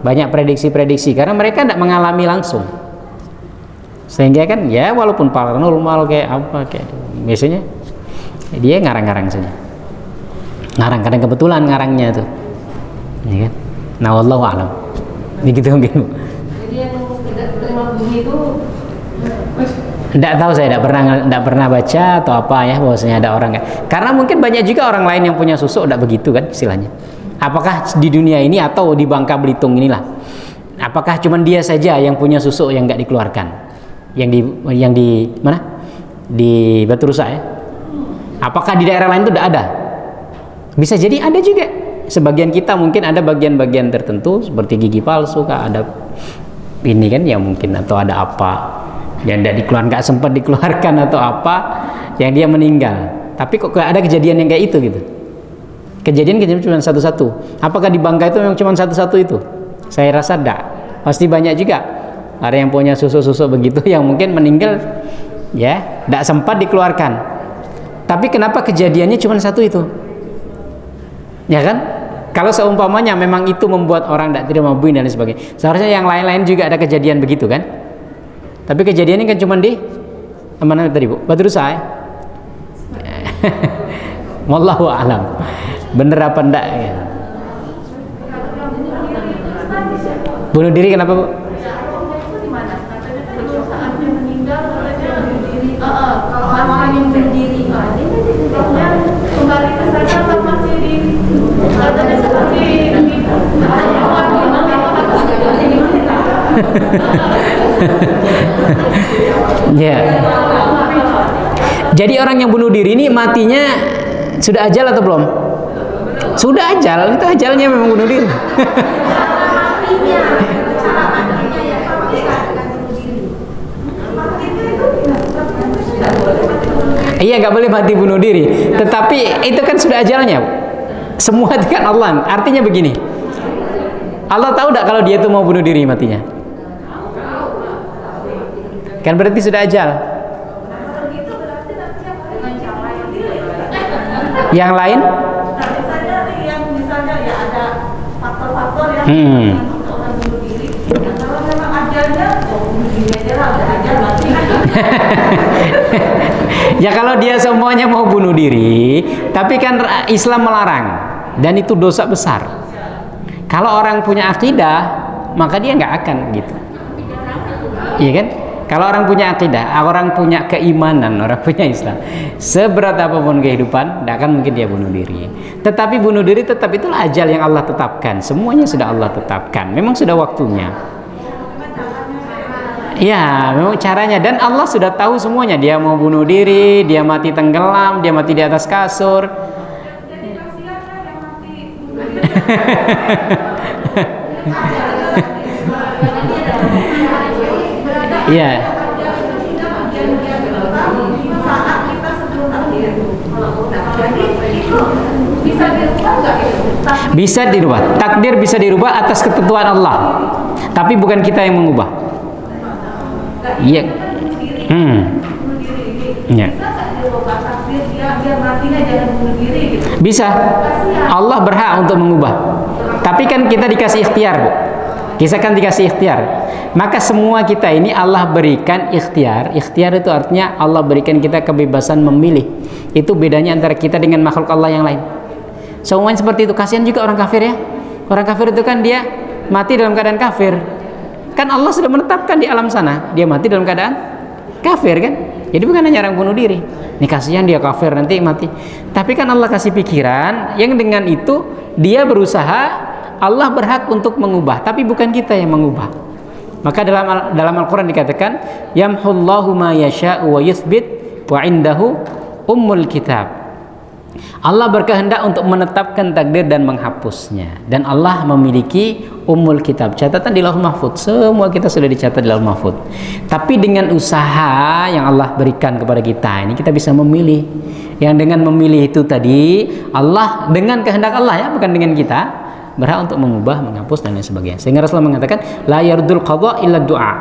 A: Banyak prediksi-prediksi karena mereka tidak mengalami langsung. Sehingga kan ya walaupun paranormal kayak apa kayak biasanya dia ngarang-ngarang saja. Ngarang kadang kebetulan ngarangnya tuh. Ya kan? Nah, wallahu alam. Begitu mungkin.
B: Jadi yang tidak terima bumi itu
A: tidak tahu, saya tidak pernah baca atau apa ya bahwasanya ada orang karena mungkin banyak juga orang lain yang punya susuk tidak begitu kan istilahnya. Apakah di dunia ini atau di Bangka Belitung inilah? Apakah cuma dia saja yang punya susuk yang nggak dikeluarkan? Yang di mana? Di Batu Rusa ya? Apakah di daerah lain itu tidak ada? Bisa jadi ada juga. Sebagian kita mungkin ada bagian-bagian tertentu seperti gigi palsu, kah ada ini kan ya mungkin, atau ada apa yang tidak dikeluarkan, nggak sempat dikeluarkan atau apa yang dia meninggal. Tapi kok ada kejadian yang kayak itu gitu? Kejadian cuma satu-satu. Apakah di Bangka itu memang cuma satu-satu itu? Saya rasa tidak. Pasti banyak juga. Ada yang punya susuk-susuk begitu yang mungkin meninggal ya, tidak sempat dikeluarkan. Tapi kenapa kejadiannya cuma satu itu? Ya kan? Kalau seumpamanya memang itu membuat orang tidak terima bumi dan lain sebagainya, seharusnya yang lain-lain juga ada kejadian begitu kan? Tapi kejadiannya kan cuma di mana tadi Bu? Batu Rusa ya? Wallahu a'lam. Bener apa enggak ya? Bunuh diri kenapa Bu?
C: Orang yang bunuh diri kembali ke sana atau masih di katanya seperti
A: ya. Jadi orang yang bunuh diri ini matinya sudah ajal atau belum? Sudah ajal, itu ajalnya memang bunuh diri. Iya, nggak boleh mati bunuh diri. Tetapi itu kan sudah ajalnya. Semua itu kan Allah. Artinya begini. Allah tahu tidak kalau dia itu mau bunuh diri matinya? Kan berarti sudah ajal. Yang lain?
C: Misalnya ya ada faktor-faktor yang orang bunuh diri. Kalau memang ajalnya, bunuh diri aja lah, udah ajal mati.
A: Ya kalau dia semuanya mau bunuh diri, tapi kan Islam melarang dan itu dosa besar. Kalau orang punya akidah, maka dia nggak akan gitu. Iya kan? Kalau orang punya akidah, orang punya keimanan, orang punya Islam, seberat apapun kehidupan, tidak akan mungkin dia bunuh diri. Tetapi bunuh diri tetap itulah ajal yang Allah tetapkan. Semuanya sudah Allah tetapkan. Memang sudah waktunya. Ya, memang caranya, dan Allah sudah tahu semuanya. Dia mau bunuh diri, dia mati tenggelam, dia mati di atas kasur. Iya. Bisa dirubah. Takdir bisa dirubah atas ketentuan Allah. Tapi bukan kita yang mengubah. Iya. Ya. Bisa. Allah berhak untuk mengubah. Tapi kan kita dikasih ikhtiar, Bu. Kita kan dikasih ikhtiar. Maka semua kita ini Allah berikan ikhtiar. Ikhtiar itu artinya Allah berikan kita kebebasan memilih. Itu bedanya antara kita dengan makhluk Allah yang lain. Semuanya seperti itu. Kasihan juga orang kafir ya. Orang kafir itu kan dia mati dalam keadaan kafir. Kan Allah sudah menetapkan di alam sana, dia mati dalam keadaan kafir kan. Jadi bukan hanya orang bunuh diri. Ini kasihan dia kafir nanti mati. Tapi kan Allah kasih pikiran yang dengan itu dia berusaha, Allah berhak untuk mengubah, tapi bukan kita yang mengubah. Maka dalam Al-Qur'an dikatakan, yamhullahu ma yasha'u wa yuthbit wa indahu ummul kitab. Allah berkehendak untuk menetapkan takdir dan menghapusnya, dan Allah memiliki ummul kitab, catatan di Lauhul Mahfuz. Semua kita sudah dicatat di Lauhul Mahfuz. Tapi dengan usaha yang Allah berikan kepada kita ini, kita bisa memilih. Yang dengan memilih itu tadi, Allah dengan kehendak Allah ya, bukan dengan kita, berhak untuk mengubah, menghapus dan lain sebagainya. Sehingga Rasulullah mengatakan la yardul qadha illa du'a.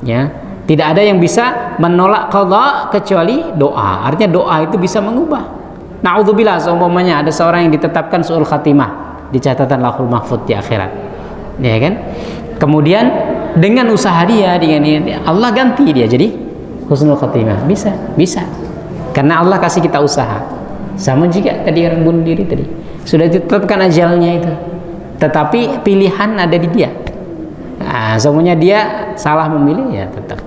A: Ya, tidak ada yang bisa menolak qadha kecuali doa. Artinya doa itu bisa mengubah. Na'udzubillah, seumpamanya ada seorang yang ditetapkan su'ul khatimah di catatan Lauhul Mahfuz di akhirat, ya kan? Kemudian dengan usaha dia, dengan ini, Allah ganti dia jadi husnul khatimah. Bisa. Karena Allah kasih kita usaha. Sama juga tadi orang bunuh diri tadi, sudah ditetapkan ajalnya itu, tetapi pilihan ada di dia. Nah, semuanya dia salah memilih ya tetap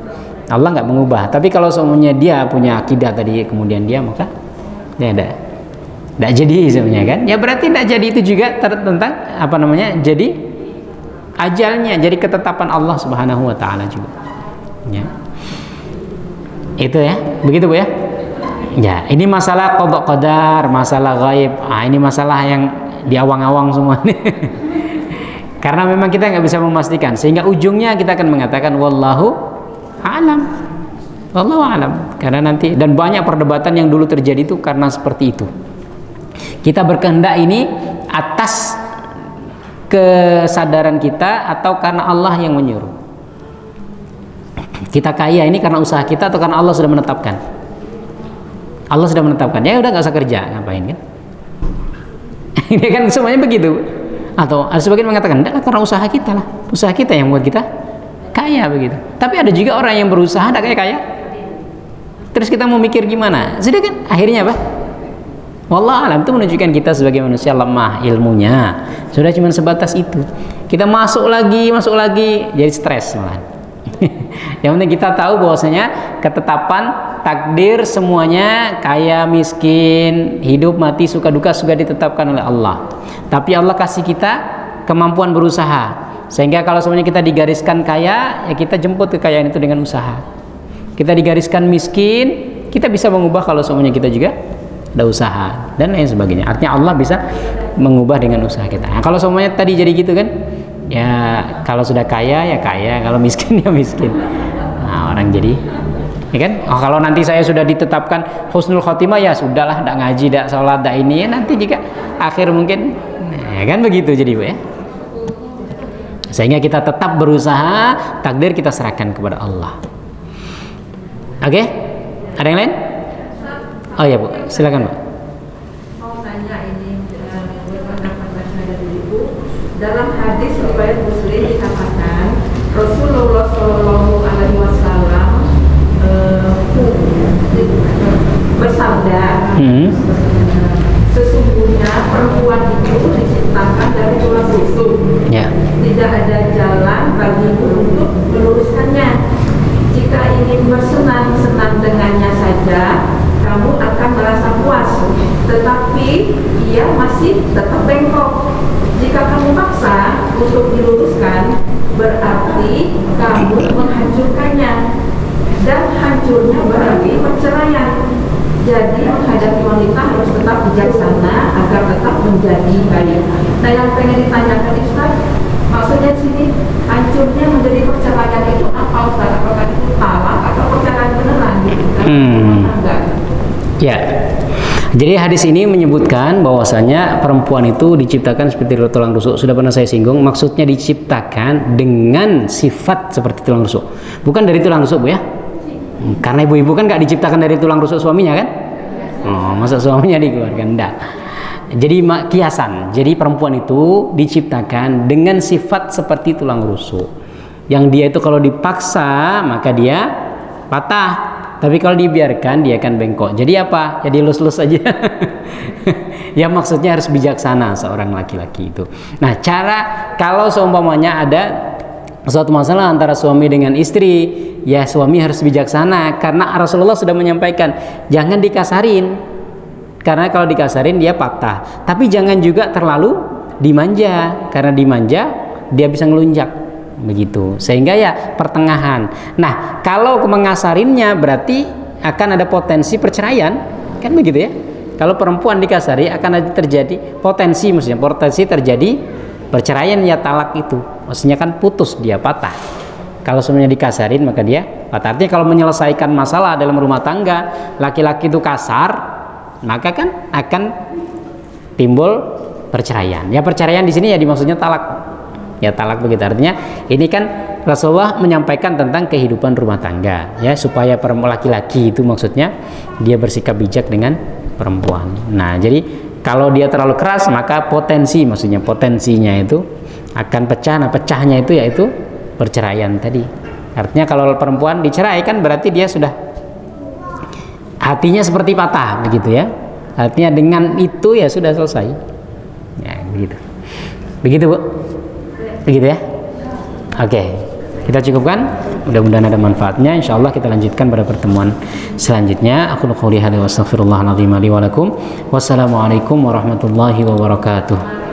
A: Allah nggak mengubah. Tapi kalau semuanya dia punya akidah tadi, kemudian dia, maka ya tidak jadi sebenarnya kan, ya berarti tidak jadi itu juga tentang apa namanya, jadi ajalnya, jadi ketetapan Allah Subhanahu wa taala juga ya. Itu ya, begitu Bu ya. Ya, ini masalah qada qadar, masalah gaib. Ini masalah yang diawang-awang semua nih. Karena memang kita nggak bisa memastikan, sehingga ujungnya kita akan mengatakan wallahu a'lam. Wallahu a'lam. Karena nanti, dan banyak perdebatan yang dulu terjadi itu karena seperti itu. Kita berkehendak ini atas kesadaran kita atau karena Allah yang menyuruh. Kita kaya ini karena usaha kita atau karena Allah sudah menetapkan? Allah sudah menetapkan. Ya udah nggak usah kerja, ngapain kan? Ini kan semuanya begitu. Atau ada sebagian mengatakan enggak, karena usaha kita lah. Usaha kita yang membuat kita kaya begitu. Tapi ada juga orang yang berusaha tidak kaya. Terus kita mau mikir gimana? Sudah kan akhirnya apa? Wallahu alam, itu menunjukkan kita sebagai manusia lemah ilmunya. Sudah cuma sebatas itu. Kita masuk lagi jadi stres malah. Yang penting kita tahu bahwasanya ketetapan takdir semuanya, kaya miskin, hidup mati, suka duka sudah ditetapkan oleh Allah. Tapi Allah kasih kita kemampuan berusaha. Sehingga kalau semuanya kita digariskan kaya, ya kita jemput kekayaan itu dengan usaha. Kita digariskan miskin, kita bisa mengubah kalau semuanya kita juga ada usaha dan lain sebagainya. Artinya Allah bisa mengubah dengan usaha kita. Nah, kalau semuanya tadi jadi gitu kan, ya kalau sudah kaya ya kaya, kalau miskin ya miskin. Nah, orang jadi, ya kan? Oh, kalau nanti saya sudah ditetapkan husnul khotimah, ya sudahlah, tidak ngaji, tidak sholat, tidak ini, ya nanti jika akhir mungkin, ya kan begitu jadi Bu ya. Sehingga kita tetap berusaha, takdir kita serahkan kepada Allah. Oke? Ada yang lain? Oh ya Bu, silakan Bu.
C: Mau tanya ini pendapat saya dari Ibu. Dalam hadis riwayat Muslim dikatakan Rasulullah Shallallahu Alaihi Wasallam bersabda, sesungguhnya perempuan itu diciptakan dari tulang rusuk. Tidak ada jalan bagimu untuk meluruskannya. Jika ingin bersenang-senang dengannya saja, kamu akan merasa puas, tetapi ia masih tetap bengkok. Jika kamu paksa untuk diluruskan, berarti kamu menghancurkannya, dan hancurnya berarti perceraian. Jadi menghadapi wanita harus tetap bijaksana agar tetap menjadi baik. Nah, yang pengen ditanyakan Ustaz, maksudnya sini hancurnya menjadi perceraian itu apa Ustaz? Apakah itu talak atau perceraian beneran gitu kan?
A: Ya. Jadi hadis ini menyebutkan bahwasanya perempuan itu diciptakan seperti tulang rusuk. Sudah pernah saya singgung, maksudnya diciptakan dengan sifat seperti tulang rusuk. Bukan dari tulang rusuk Bu ya. Karena ibu-ibu kan gak diciptakan dari tulang rusuk suaminya kan? Oh, masa suaminya dikeluarkan? Enggak. Jadi kiasan. Jadi perempuan itu diciptakan dengan sifat seperti tulang rusuk. Yang dia itu kalau dipaksa maka dia patah. Tapi kalau dibiarkan dia akan bengkok. Jadi apa? Jadi lus-lus aja. Ya maksudnya harus bijaksana seorang laki-laki itu. Nah, cara kalau seumpamanya ada suatu masalah antara suami dengan istri, ya suami harus bijaksana karena Rasulullah sudah menyampaikan jangan dikasarin, karena kalau dikasarin dia patah. Tapi jangan juga terlalu dimanja, karena dimanja dia bisa ngelunjak begitu, sehingga ya pertengahan. Nah, kalau mengasarinnya berarti akan ada potensi perceraian, kan begitu ya. Kalau perempuan dikasari akan ada terjadi potensi, maksudnya potensi terjadi perceraian, ya talak itu maksudnya kan putus, dia patah. Kalau semuanya dikasarin maka dia patah. Artinya kalau menyelesaikan masalah dalam rumah tangga laki-laki itu kasar, maka kan akan timbul perceraian. Ya perceraian di sini ya dimaksudnya talak. Ya talak begitu. Artinya ini kan Rasulullah menyampaikan tentang kehidupan rumah tangga, ya supaya laki-laki itu maksudnya dia bersikap bijak dengan perempuan. Nah, jadi kalau dia terlalu keras maka potensi, maksudnya potensinya itu akan pecah. Nah, pecahnya itu yaitu perceraian tadi. Artinya kalau perempuan dicerai kan berarti dia sudah hatinya seperti patah begitu ya. Artinya dengan itu ya sudah selesai. Ya, begitu. Begitu, Bu. Begitu ya. Oke. Kita cukupkan, mudah-mudahan ada manfaatnya. Insyaallah kita lanjutkan pada pertemuan selanjutnya. Aku qouli hadza wa astaghfirullahal azim li wa lakum. Wassalamualaikum warahmatullahi wabarakatuh.